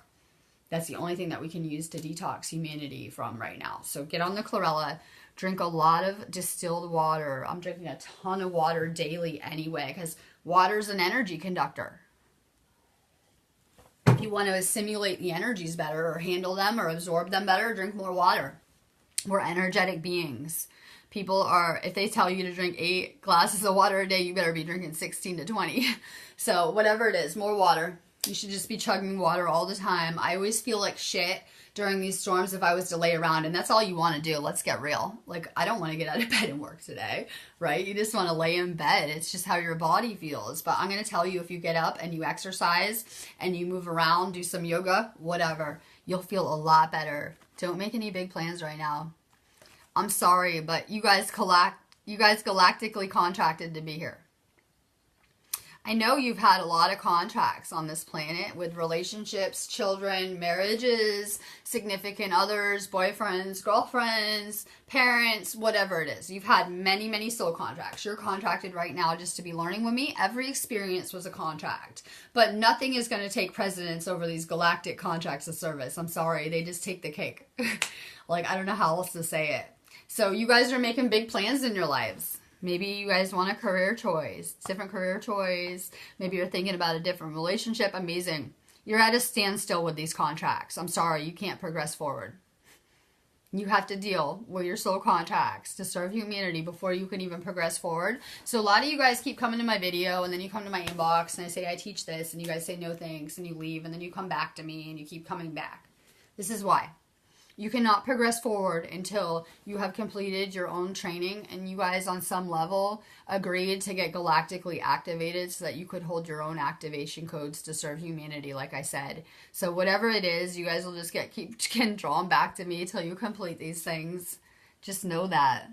That's the only thing that we can use to detox humanity from right now. So get on the chlorella. Drink a lot of distilled water. I'm drinking a ton of water daily anyway because water's an energy conductor. If you want to assimilate the energies better or handle them or absorb them better, drink more water. We're energetic beings. People are, if they tell you to drink 8 glasses of water a day, you better be drinking 16 to 20. So whatever it is, more water. You should just be chugging water all the time. I always feel like shit during these storms if I was to lay around, and that's all you want to do. Let's get real. Like, I don't want to get out of bed and work today, right? You just want to lay in bed. It's just how your body feels. But I'm going to tell you, if you get up and you exercise and you move around, do some yoga, whatever, you'll feel a lot better. Don't make any big plans right now. I'm sorry, but you guys galactically contracted to be here. I know you've had a lot of contracts on this planet with relationships, children, marriages, significant others, boyfriends, girlfriends, parents, whatever it is. You've had many, many soul contracts. You're contracted right now just to be learning with me. Every experience was a contract. But nothing is going to take precedence over these galactic contracts of service. I'm sorry, they just take the cake. Like, I don't know how else to say it. So you guys are making big plans in your lives. Maybe you guys want a career choice, different career choice. Maybe you're thinking about a different relationship. Amazing. You're at a standstill with these contracts. I'm sorry, you can't progress forward. You have to deal with your soul contracts to serve humanity before you can even progress forward. So a lot of you guys keep coming to my video, and then you come to my inbox, and I say I teach this, and you guys say no thanks, and you leave, and then you come back to me, and you keep coming back. This is why. You cannot progress forward until you have completed your own training and you guys on some level agreed to get galactically activated so that you could hold your own activation codes to serve humanity, like I said. So whatever it is, you guys will just keep getting drawn back to me until you complete these things. Just know that.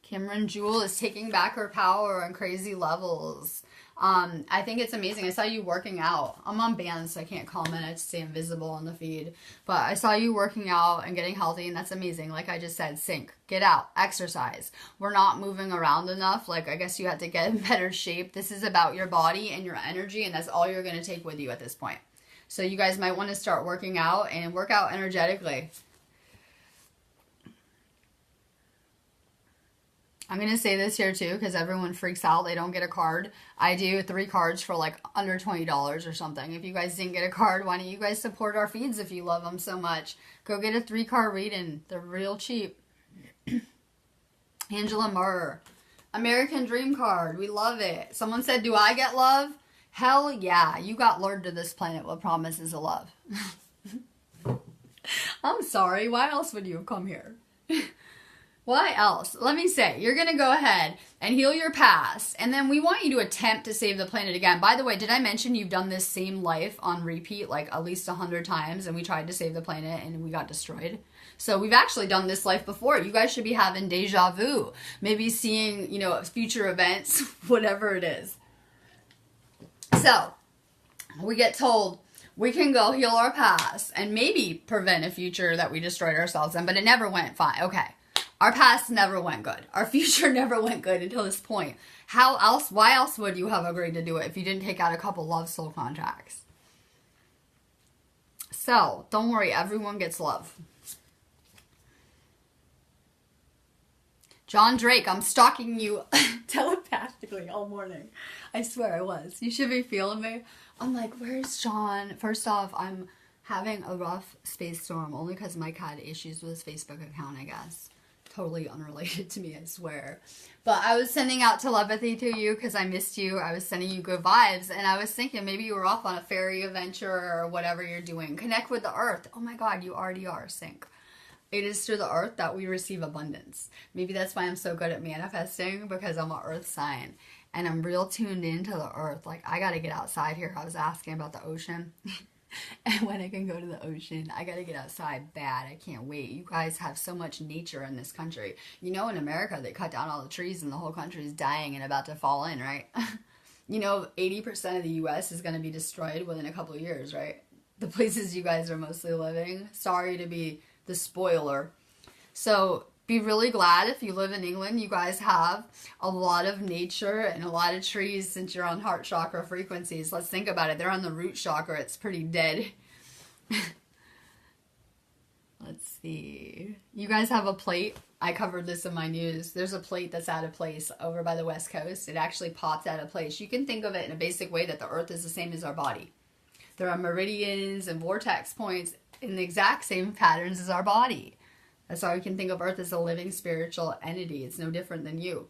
Cameron Jewel is taking back her power on crazy levels. I think it's amazing. I saw you working out. I'm on bands, so I can't comment. I just stay invisible on the feed. But I saw you working out and getting healthy, and that's amazing. Like I just said, sync. Get out. Exercise. We're not moving around enough. Like, I guess you have to get in better shape. This is about your body and your energy, and that's all you're going to take with you at this point. So you guys might want to start working out and work out energetically. I'm going to say this here too because everyone freaks out. They don't get a card. I do 3 cards for like under $20 or something. If you guys didn't get a card, why don't you guys support our feeds if you love them so much? Go get a 3-card reading. They're real cheap. Angela Murr. American Dream card. We love it. Someone said, do I get love? Hell yeah. You got lured to this planet with promises of love. I'm sorry. Why else would you have come here? Why else? Let me say, you're going to go ahead and heal your past, and then we want you to attempt to save the planet again. By the way, did I mention you've done this same life on repeat like at least 100 times, and we tried to save the planet and we got destroyed? So we've actually done this life before. You guys should be having deja vu. Maybe seeing, future events, whatever it is. So, we get told we can go heal our past and maybe prevent a future that we destroyed ourselves in, but it never went fine. Okay. Our past never went good. Our future never went good until this point. Why else would you have agreed to do it if you didn't take out a couple love soul contracts? So, don't worry, everyone gets love. John Drake, I'm stalking you telepathically all morning. I swear I was. You should be feeling me. I'm like, where's John? First off, I'm having a rough space storm only because Mike had issues with his Facebook account, I guess. Totally unrelated to me, I swear. But I was sending out telepathy to you because I missed you. I was sending you good vibes. And I was thinking maybe you were off on a fairy adventure or whatever you're doing. Connect with the earth. Oh my God, you already are. Sync. It is through the earth that we receive abundance. Maybe that's why I'm so good at manifesting, because I'm an earth sign. And I'm real tuned into the earth. Like, I got to get outside here. I was asking about the ocean. And when I can go to the ocean, I got to get outside bad. I can't wait. You guys have so much nature in this country. You know, in America, they cut down all the trees and the whole country is dying and about to fall in, right? You know, 80% of the U.S. is going to be destroyed within a couple of years, right? The places you guys are mostly living. Sorry to be the spoiler. So be really glad if you live in England. You guys have a lot of nature and a lot of trees since you're on heart chakra frequencies. Let's think about it. They're on the root chakra. It's pretty dead. Let's see. You guys have a plate. I covered this in my news. There's a plate that's out of place over by the West Coast. It actually popped out of place. You can think of it in a basic way that the earth is the same as our body. There are meridians and vortex points in the exact same patterns as our body. That's why we can think of Earth as a living spiritual entity. It's no different than you.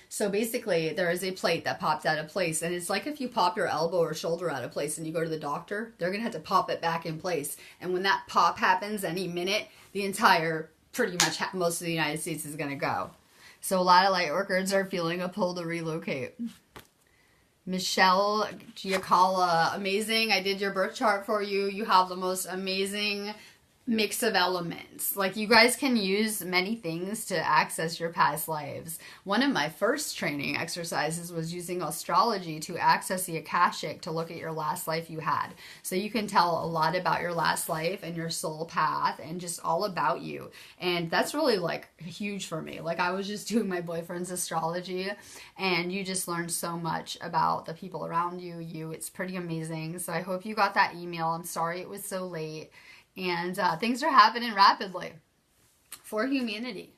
So basically, there is a plate that popped out of place. And it's like if you pop your elbow or shoulder out of place and you go to the doctor, they're going to have to pop it back in place. And when that pop happens any minute, the entire, pretty much most of the United States is going to go. So a lot of light workers are feeling a pull to relocate. Michelle Giacala, amazing. I did your birth chart for you. You have the most amazing mix of elements. Like, you guys can use many things to access your past lives. One of my first training exercises was using astrology to access the Akashic to look at your last life you had. So you can tell a lot about your last life and your soul path and just all about you. And that's really like huge for me. Like, I was just doing my boyfriend's astrology and you just learn so much about the people around you. It's pretty amazing. So I hope you got that email. I'm sorry it was so late. And things are happening rapidly for humanity.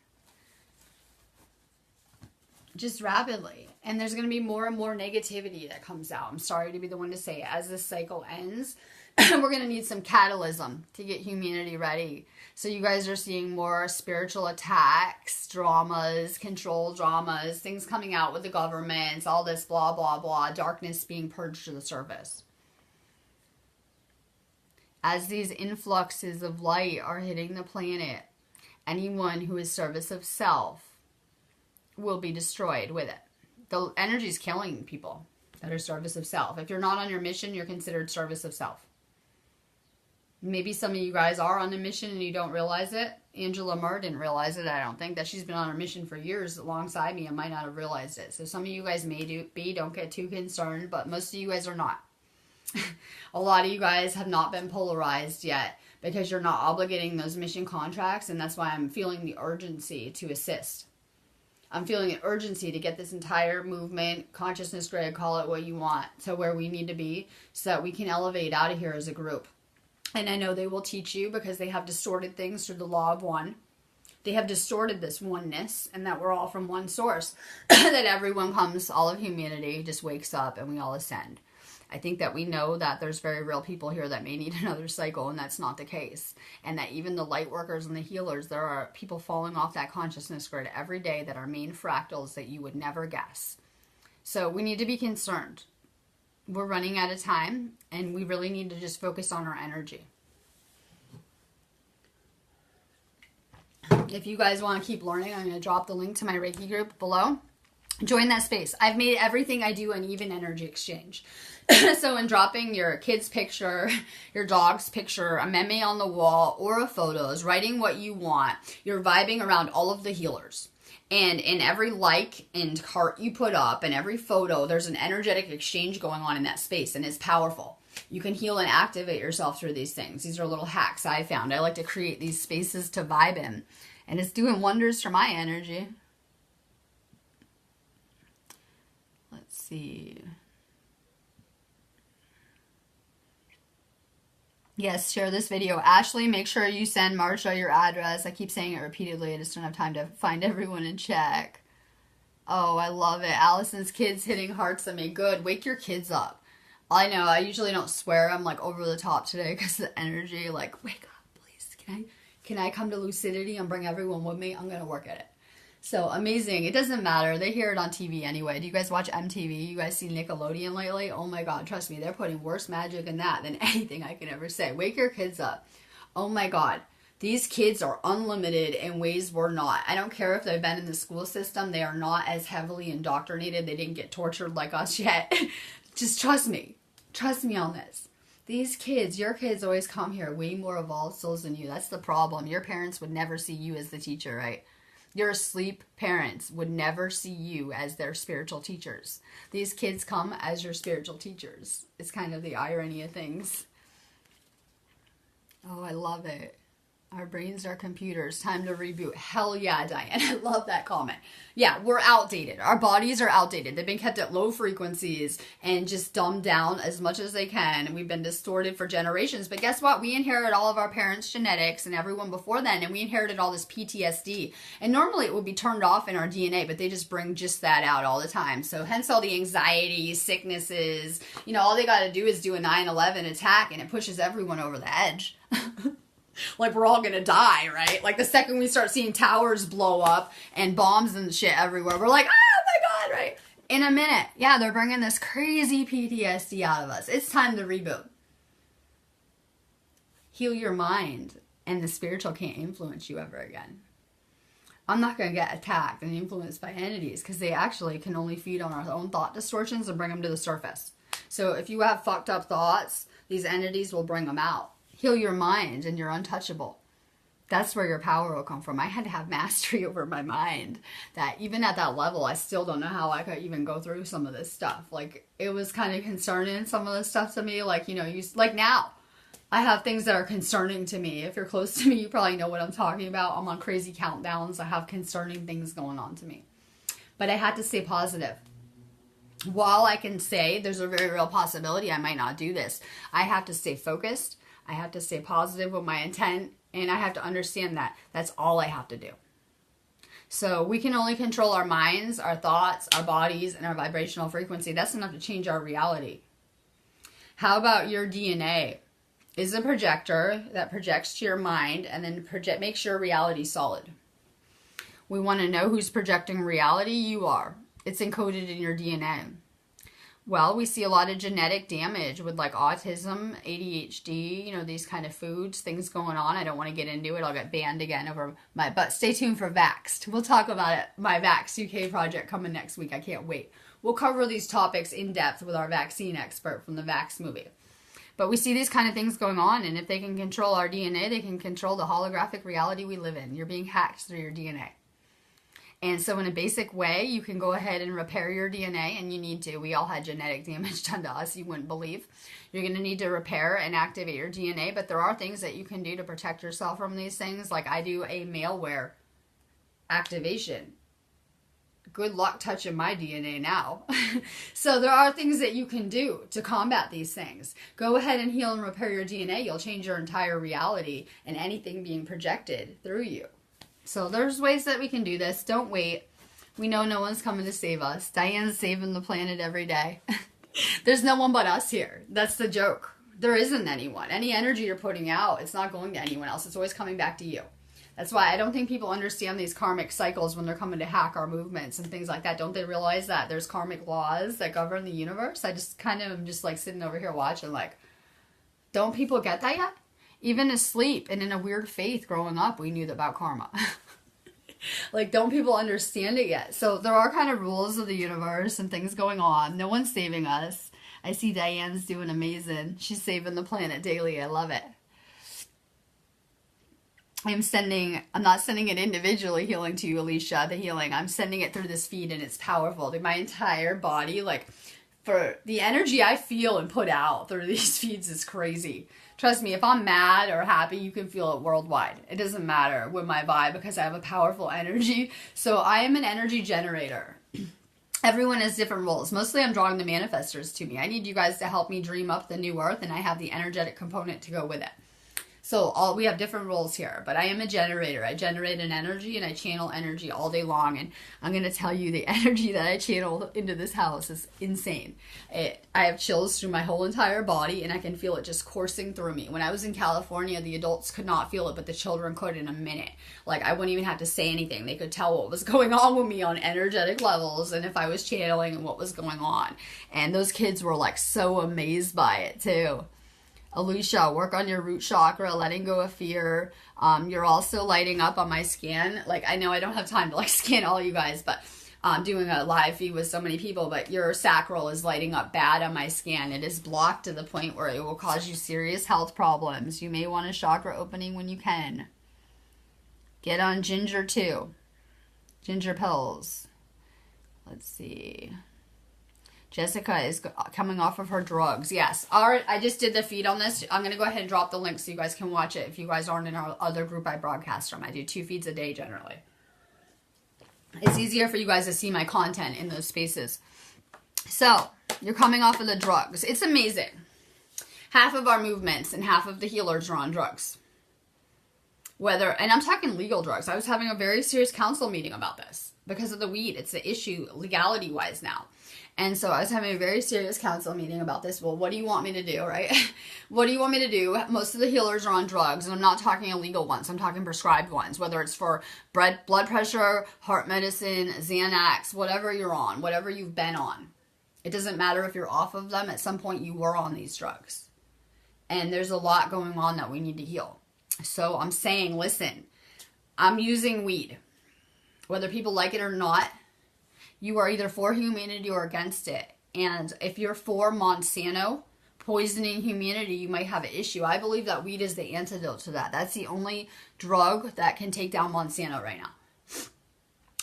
Just rapidly. And there's going to be more and more negativity that comes out. I'm sorry to be the one to say it. As this cycle ends, we're going to need some catalysm to get humanity ready. So you guys are seeing more spiritual attacks, dramas, control dramas, things coming out with the governments, all this blah, blah, blah, darkness being purged to the surface. As these influxes of light are hitting the planet, anyone who is service of self will be destroyed with it. The energy is killing people that are service of self. If you're not on your mission, you're considered service of self. Maybe some of you guys are on a mission and you don't realize it. Angela Murr didn't realize it, I don't think. That she's been on her mission for years alongside me and might not have realized it. So some of you guys may be, don't get too concerned, but most of you guys are not. A lot of you guys have not been polarized yet because you're not obligating those mission contracts, and that's why I'm feeling the urgency to assist. I'm feeling an urgency to get this entire movement, consciousness grid, call it what you want, to where we need to be so that we can elevate out of here as a group. And I know they will teach you because they have distorted things through the law of one. They have distorted this oneness and that we're all from one source, that everyone comes, all of humanity just wakes up and we all ascend. I think that we know that there's very real people here that may need another cycle, and that's not the case. And that even the light workers and the healers, there are people falling off that consciousness grid every day that are main fractals that you would never guess. So we need to be concerned. We're running out of time, and we really need to just focus on our energy. If you guys want to keep learning, I'm going to drop the link to my Reiki group below. Join that space. I've made everything I do an even energy exchange. So in dropping your kid's picture, your dog's picture, a meme on the wall, or a photos, writing what you want, you're vibing around all of the healers. And in every like and heart you put up and every photo, there's an energetic exchange going on in that space, and it's powerful. You can heal and activate yourself through these things. These are little hacks I found. I like to create these spaces to vibe in, and it's doing wonders for my energy. Let's see. Yes, share this video. Ashley, make sure you send Marsha your address. I keep saying it repeatedly. I just don't have time to find everyone and check. Oh, I love it. Allison's kids hitting hearts at me. Good. Wake your kids up. I know, I usually don't swear. I'm like over the top today because the energy, like, wake up, please. Can I come to lucidity and bring everyone with me? I'm going to work at it. So amazing. It doesn't matter. They hear it on TV anyway. Do you guys watch MTV? You guys see Nickelodeon lately? Oh my God, trust me, they're putting worse magic in that than anything I can ever say. Wake your kids up. Oh my God. These kids are unlimited in ways we're not. I don't care if they've been in the school system. They are not as heavily indoctrinated. They didn't get tortured like us yet. Just trust me. Trust me on this. These kids, your kids always come here way more evolved souls than you. That's the problem. Your parents would never see you as the teacher, right? Your asleep parents would never see you as their spiritual teachers. These kids come as your spiritual teachers. It's kind of the irony of things. Oh, I love it. Our brains are computers. Time to reboot. Hell yeah, Diane. I love that comment. Yeah, we're outdated. Our bodies are outdated. They've been kept at low frequencies and just dumbed down as much as they can. And we've been distorted for generations. But guess what? We inherit all of our parents' genetics and everyone before then. And we inherited all this PTSD. And normally it would be turned off in our DNA, but they just bring just that out all the time. So hence all the anxiety, sicknesses. You know, all they got to do is do a 9/11 attack and it pushes everyone over the edge. Like we're all gonna die, right? Like the second we start seeing towers blow up and bombs and shit everywhere, we're like, oh my God, right? In a minute. Yeah, they're bringing this crazy PTSD out of us. It's time to reboot. Heal your mind and the spiritual can't influence you ever again. I'm not gonna get attacked and influenced by entities because they actually can only feed on our own thought distortions and bring them to the surface. So if you have fucked up thoughts, these entities will bring them out. Heal your mind and you're untouchable. That's where your power will come from. I had to have mastery over my mind. That even at that level, I still don't know how I could even go through some of this stuff. Like, it was kind of concerning, some of this stuff to me. Like, you know, like now, I have things that are concerning to me. If you're close to me, you probably know what I'm talking about. I'm on crazy countdowns. I have concerning things going on to me. But I had to stay positive. While I can say there's a very real possibility I might not do this, I have to stay focused. I have to stay positive with my intent, and I have to understand that that's all I have to do. So we can only control our minds, our thoughts, our bodies, and our vibrational frequency. That's enough to change our reality. How about your DNA? Is a projector that projects to your mind and then makes your reality solid. We want to know who's projecting reality. You are. It's encoded in your DNA. Well, we see a lot of genetic damage with like autism, ADHD, you know, these kind of foods, things going on. I don't want to get into it. I'll get banned again over but stay tuned for Vaxxed. We'll talk about it. My Vax UK project coming next week. I can't wait. We'll cover these topics in depth with our vaccine expert from the Vax movie. But we see these kind of things going on, and if they can control our DNA, they can control the holographic reality we live in. You're being hacked through your DNA. And so in a basic way, you can go ahead and repair your DNA, and you need to. We all had genetic damage done to us, you wouldn't believe. You're going to need to repair and activate your DNA, but there are things that you can do to protect yourself from these things. Like I do a malware activation. Good luck touching my DNA now. So there are things that you can do to combat these things. Go ahead and heal and repair your DNA. You'll change your entire reality and anything being projected through you. So there's ways that we can do this. Don't wait. We know no one's coming to save us. Diane's saving the planet every day. There's no one but us here. That's the joke. There isn't anyone. Any energy you're putting out, it's not going to anyone else. It's always coming back to you. That's why I don't think people understand these karmic cycles when they're coming to hack our movements and things like that. Don't they realize that there's karmic laws that govern the universe? I just kind of am just like sitting over here watching like, don't people get that yet? Even asleep and in a weird faith growing up, we knew about karma. Like, don't people understand it yet? So there are kind of rules of the universe and things going on. No one's saving us. I see Diane's doing amazing. She's saving the planet daily. I love it. I'm not sending it individually healing to you, Alicia, the healing. I'm sending it through this feed, and it's powerful. My entire body, like, for the energy I feel and put out through these feeds is crazy. Trust me, if I'm mad or happy, you can feel it worldwide. It doesn't matter with my vibe because I have a powerful energy. So I am an energy generator. Everyone has different roles. Mostly I'm drawing the manifestors to me. I need you guys to help me dream up the new earth, and I have the energetic component to go with it. So we have different roles here, but I am a generator. I generate an energy and I channel energy all day long. And I'm going to tell you, the energy that I channeled into this house is insane. I have chills through my whole entire body, and I can feel it just coursing through me. When I was in California, the adults could not feel it, but the children could in a minute. Like, I wouldn't even have to say anything. They could tell what was going on with me on energetic levels and if I was channeling and what was going on. And those kids were like so amazed by it too. Alicia, work on your root chakra, letting go of fear. You're also lighting up on my scan. Like, I know I don't have time to like scan all you guys, but I'm doing a live feed with so many people, but your sacral is lighting up bad on my scan. It is blocked to the point where it will cause you serious health problems. You may want a chakra opening when you can. Get on ginger too. Ginger pills. Let's see. Jessica is coming off of her drugs. Yes. All right. I just did the feed on this. I'm going to go ahead and drop the link so you guys can watch it. If you guys aren't in our other group I broadcast from, I do 2 feeds a day generally. It's easier for you guys to see my content in those spaces. So you're coming off of the drugs. It's amazing. Half of our movements and half of the healers are on drugs. And I'm talking legal drugs. I was having a very serious council meeting about this because of the weed. It's the issue legality wise now. And so I was having a very serious council meeting about this. Well, what do you want me to do, right? What do you want me to do? Most of the healers are on drugs, and I'm not talking illegal ones. I'm talking prescribed ones, whether it's for blood pressure, heart medicine, Xanax, whatever you're on, whatever you've been on. It doesn't matter if you're off of them. At some point, you were on these drugs. And there's a lot going on that we need to heal. So I'm saying, listen, I'm using weed. Whether people like it or not, you are either for humanity or against it. And if you're for Monsanto poisoning humanity, you might have an issue. I believe that weed is the antidote to that. That's the only drug that can take down Monsanto right now.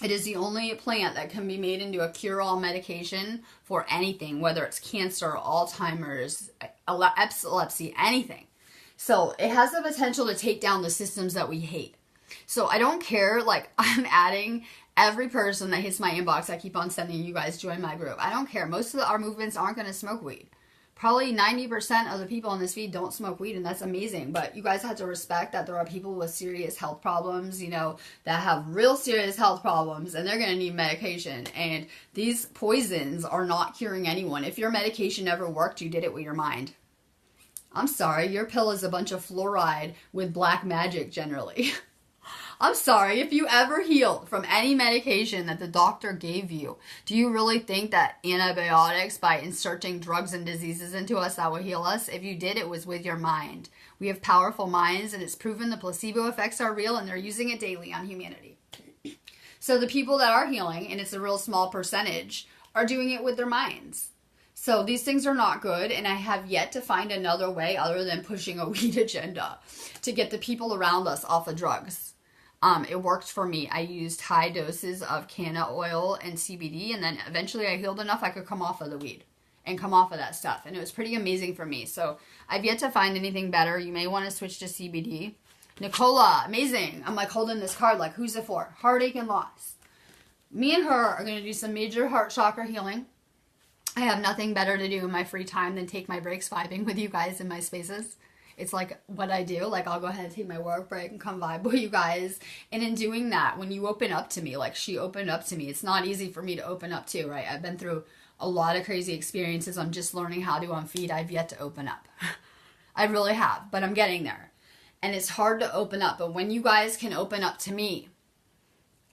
It is the only plant that can be made into a cure-all medication for anything, whether it's cancer, Alzheimer's, epilepsy, anything. So it has the potential to take down the systems that we hate. So I don't care, like, I'm adding every person that hits my inbox. I keep on sending you guys join my group. I don't care. Most of our movements aren't going to smoke weed. Probably 90% of the people on this feed don't smoke weed, and that's amazing. But you guys have to respect that there are people with serious health problems, you know, that have real serious health problems, and they're going to need medication. And these poisons are not curing anyone. If your medication never worked, you did it with your mind. I'm sorry, your pill is a bunch of fluoride with black magic generally. I'm sorry, if you ever healed from any medication that the doctor gave you, do you really think that antibiotics, by inserting drugs and diseases into us, that will heal us? If you did, it was with your mind. We have powerful minds, and it's proven the placebo effects are real, and they're using it daily on humanity. So the people that are healing, and it's a real small percentage, are doing it with their minds. So these things are not good, and I have yet to find another way other than pushing a weed agenda to get the people around us off of drugs. It worked for me. I used high doses of canna oil and CBD, and then eventually I healed enough I could come off of the weed and come off of that stuff. And it was pretty amazing for me. So I've yet to find anything better. You may want to switch to CBD. Nicola, amazing. I'm like holding this card like, who's it for? Heartache and loss. Me and her are going to do some major heart chakra healing. I have nothing better to do in my free time than take my breaks vibing with you guys in my spaces. It's like what I do. Like, I'll go ahead and take my work break and come vibe with you guys. And in doing that, when you open up to me, like she opened up to me, it's not easy for me to open up to, right? I've been through a lot of crazy experiences. I'm just learning how to on feed. I've yet to open up. I really have, but I'm getting there. And it's hard to open up. But when you guys can open up to me,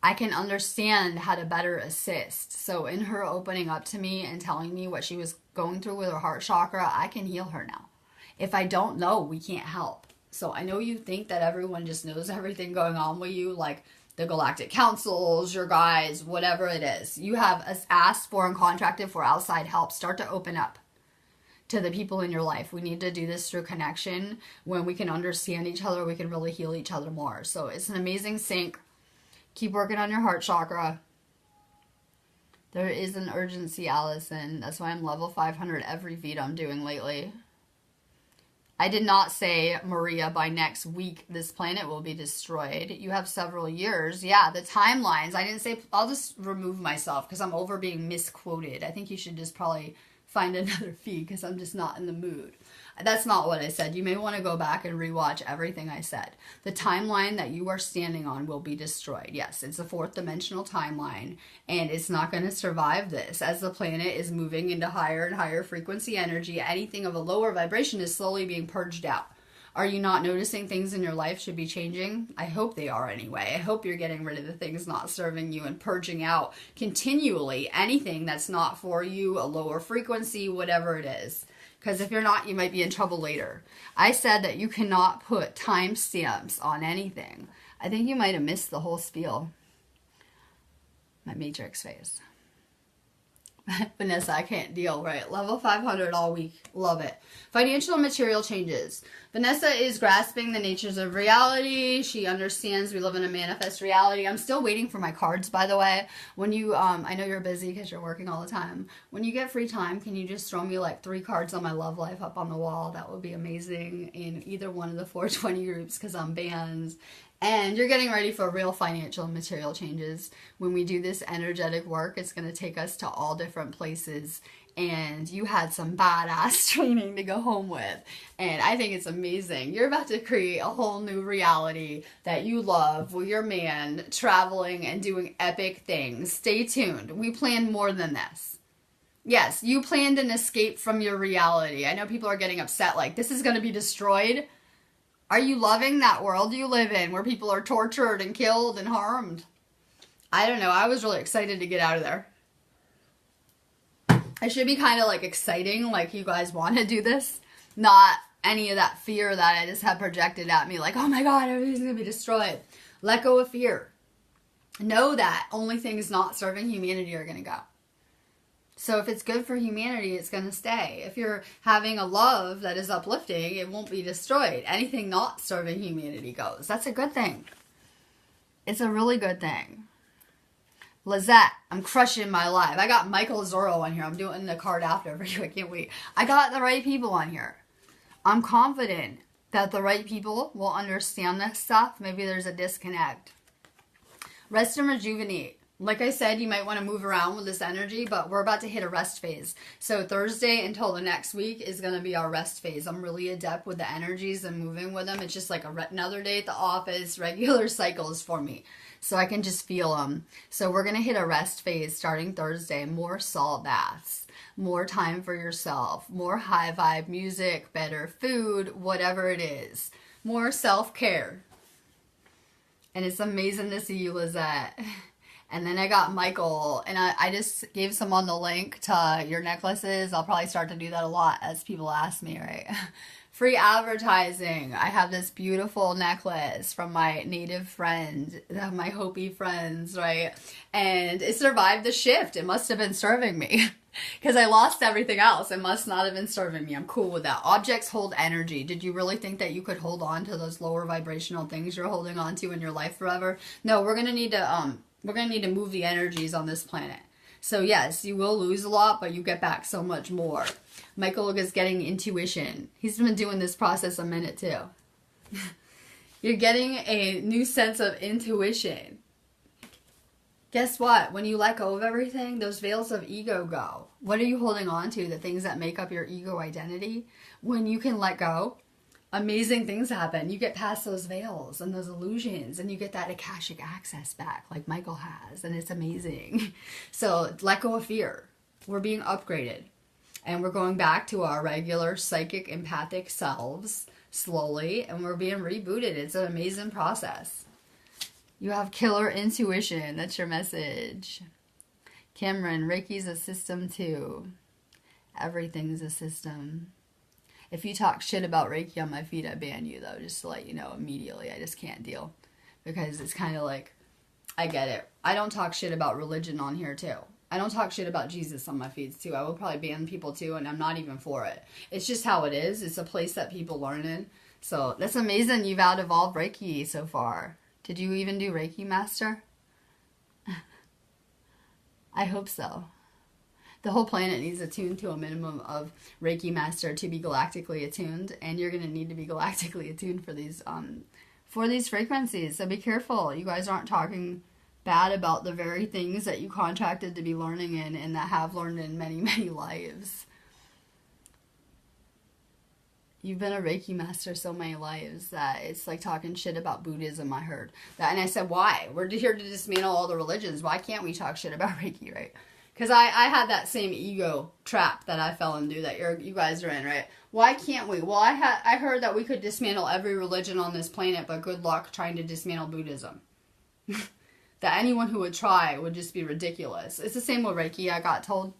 I can understand how to better assist. So in her opening up to me and telling me what she was going through with her heart chakra, I can heal her now. If I don't know, we can't help. So I know you think that everyone just knows everything going on with you, like the galactic councils, your guides, whatever it is. You have asked for and contracted for outside help. Start to open up to the people in your life. We need to do this through connection. When we can understand each other, we can really heal each other more. So it's an amazing sync. Keep working on your heart chakra. There is an urgency, Allison. That's why I'm level 500 every feed I'm doing lately. I did not say, Maria, by next week this planet will be destroyed. You have several years. Yeah, the timelines. I didn't say, I'll just remove myself because I'm over being misquoted. I think you should just probably find another feed because I'm just not in the mood. That's not what I said. You may want to go back and rewatch everything I said. The timeline that you are standing on will be destroyed. Yes, it's a fourth dimensional timeline, and it's not going to survive this. As the planet is moving into higher and higher frequency energy, anything of a lower vibration is slowly being purged out. Are you not noticing things in your life should be changing? I hope they are anyway. I hope you're getting rid of the things not serving you and purging out continually anything that's not for you, a lower frequency, whatever it is. Because if you're not, you might be in trouble later. I said that you cannot put timestamps on anything. I think you might have missed the whole spiel. My Matrix phase. Vanessa, I can't deal, right? Level 500 all week. Love it. Financial and material changes. Vanessa is grasping the natures of reality. She understands we live in a manifest reality. I'm still waiting for my cards, by the way. When you, I know you're busy because you're working all the time. When you get free time, can you just throw me like 3 cards on my love life up on the wall? That would be amazing in either one of the 420 groups because I'm banned. And you're getting ready for real financial and material changes. When we do this energetic work, it's going to take us to all different places. And you had some badass training to go home with. And I think it's amazing. You're about to create a whole new reality that you love with your man traveling and doing epic things. Stay tuned. We planned more than this. Yes, you planned an escape from your reality. I know people are getting upset like, this is going to be destroyed. Are you loving that world you live in where people are tortured and killed and harmed? I don't know. I was really excited to get out of there. It should be kind of like exciting, like you guys want to do this. Not any of that fear that I just had projected at me, like, oh my God, everything's going to be destroyed. Let go of fear. Know that only things not serving humanity are going to go. So if it's good for humanity, it's going to stay. If you're having a love that is uplifting, it won't be destroyed. Anything not serving humanity goes. That's a good thing. It's a really good thing. Lizette, I'm crushing my live. I got Michael Zorro on here. I'm doing the card after for you. I can't wait. I got the right people on here. I'm confident that the right people will understand this stuff. Maybe there's a disconnect. Rest and rejuvenate. Like I said, you might want to move around with this energy, but we're about to hit a rest phase. So Thursday until the next week is going to be our rest phase. I'm really adept with the energies and moving with them. It's just like another day at the office, regular cycles for me. So I can just feel them. So we're going to hit a rest phase starting Thursday. More salt baths, more time for yourself, more high vibe music, better food, whatever it is. More self-care. And it's amazing to see you, Lizette. And then I got Michael, and I just gave someone the link to your necklaces. I'll probably start to do that a lot as people ask me, right? Free advertising. I have this beautiful necklace from my native friend, my Hopi friends, right? And it survived the shift. It must have been serving me because I lost everything else. It must not have been serving me. I'm cool with that. Objects hold energy. Did you really think that you could hold on to those lower vibrational things you're holding on to in your life forever? No, we're going to need to move the energies on this planet. So yes, you will lose a lot, but you get back so much more. Michael is getting intuition. He's been doing this process a minute too. You're getting a new sense of intuition. Guess what? When you let go of everything, those veils of ego go. What are you holding on to? The things that make up your ego identity? When you can let go, amazing things happen. You get past those veils and those illusions, and you get that Akashic access back like Michael has, and it's amazing. So let go of fear. We're being upgraded, and we're going back to our regular psychic empathic selves slowly, and we're being rebooted. It's an amazing process. You have killer intuition. That's your message. Cameron, Reiki's a system too. Everything's a system. If you talk shit about Reiki on my feed, I ban you, though, just to let you know immediately. I just can't deal. Because it's kind of like, I get it. I don't talk shit about religion on here, too. I don't talk shit about Jesus on my feeds, too. I will probably ban people, too, and I'm not even for it. It's just how it is. It's a place that people learn in. So that's amazing you've out-evolved Reiki so far. Did you even do Reiki Master? I hope so. The whole planet needs attuned to a minimum of Reiki master to be galactically attuned, and you're going to need to be galactically attuned for these frequencies. So be careful. You guys aren't talking bad about the very things that you contracted to be learning in and that have learned in many, many lives. You've been a Reiki master so many lives that it's like talking shit about Buddhism, I heard. That, and I said, why? We're here to dismantle all the religions. Why can't we talk shit about Reiki, right? Because I had that same ego trap that I fell into that you guys are in, right? Why can't we? Well, I heard that we could dismantle every religion on this planet, but good luck trying to dismantle Buddhism. That anyone who would try would just be ridiculous. It's the same with Reiki, I got told.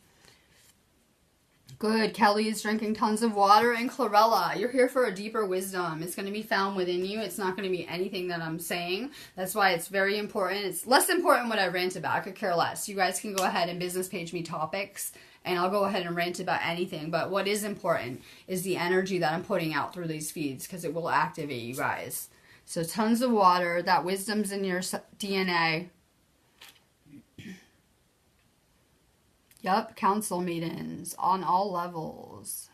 Good. Kelly is drinking tons of water. And Clarella, you're here for a deeper wisdom. It's going to be found within you. It's not going to be anything that I'm saying. That's why it's very important. It's less important what I rant about. I could care less. You guys can go ahead and business page me topics, and I'll go ahead and rant about anything. But what is important is the energy that I'm putting out through these feeds, because it will activate you guys. So tons of water. That wisdom's in your DNA. Yep, council meetings on all levels.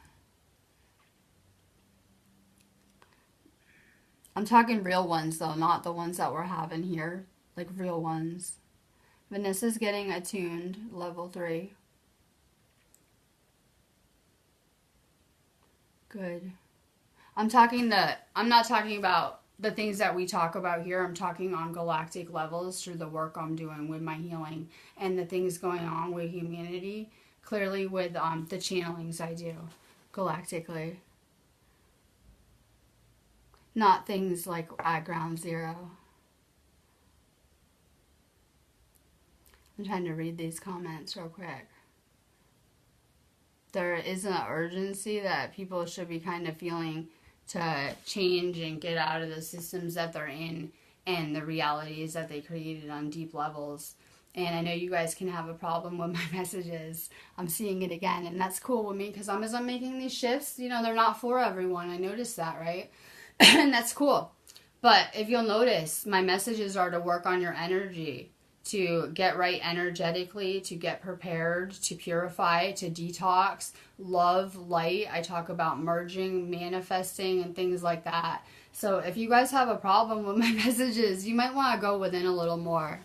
I'm talking real ones, though, not the ones that we're having here. Like, real ones. Vanessa's getting attuned, level 3. Good. I'm not talking about the things that we talk about here. I'm talking on galactic levels through the work I'm doing with my healing and the things going on with humanity. Clearly with the channelings I do galactically. Not things like at ground zero. I'm trying to read these comments real quick. There is an urgency that people should be kind of feeling to change and get out of the systems that they're in and the realities that they created on deep levels. And I know you guys can have a problem with my messages. I'm seeing it again, and that's cool with me, because as I'm making these shifts, they're not for everyone. I noticed that, right? And that's cool. But if you'll notice, my messages are to work on your energy, to get right energetically, to get prepared, to purify, to detox, love, light. I talk about merging, manifesting, and things like that. So if you guys have a problem with my messages, you might want to go within a little more.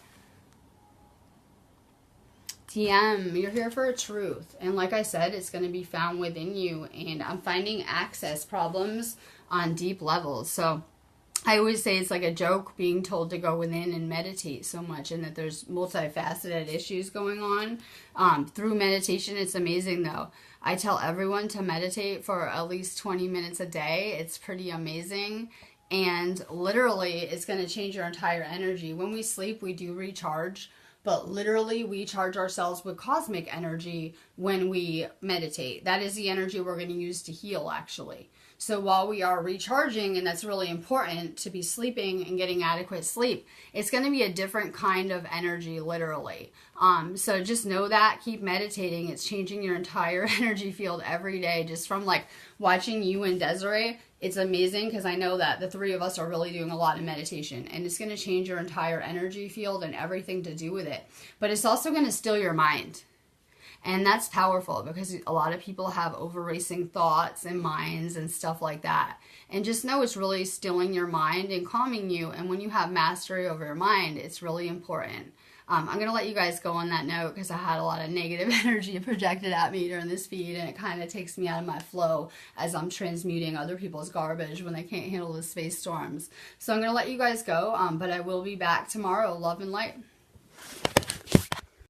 TM, you're here for a truth. And like I said, it's going to be found within you. And I'm finding access problems on deep levels. So I always say it's like a joke being told to go within and meditate so much, and that there's multifaceted issues going on. Through meditation, it's amazing though. I tell everyone to meditate for at least 20 minutes a day. It's pretty amazing. And literally, it's going to change your entire energy. When we sleep, we do recharge. But literally, we charge ourselves with cosmic energy when we meditate. That is the energy we're going to use to heal, actually. So while we are recharging, and that's really important to be sleeping and getting adequate sleep, it's going to be a different kind of energy, literally. So just know that. Keep meditating. It's changing your entire energy field every day. Just from like watching you and Desiree, it's amazing, because I know that the three of us are really doing a lot of meditation, and it's going to change your entire energy field and everything to do with it. But it's also going to still your mind. And that's powerful, because a lot of people have over-racing thoughts and minds and stuff like that. And just know it's really stilling your mind and calming you. And when you have mastery over your mind, it's really important. I'm going to let you guys go on that note, because I had a lot of negative energy projected at me during this feed, and it kind of takes me out of my flow as I'm transmuting other people's garbage when they can't handle the space storms. So I'm going to let you guys go, but I will be back tomorrow. Love and light.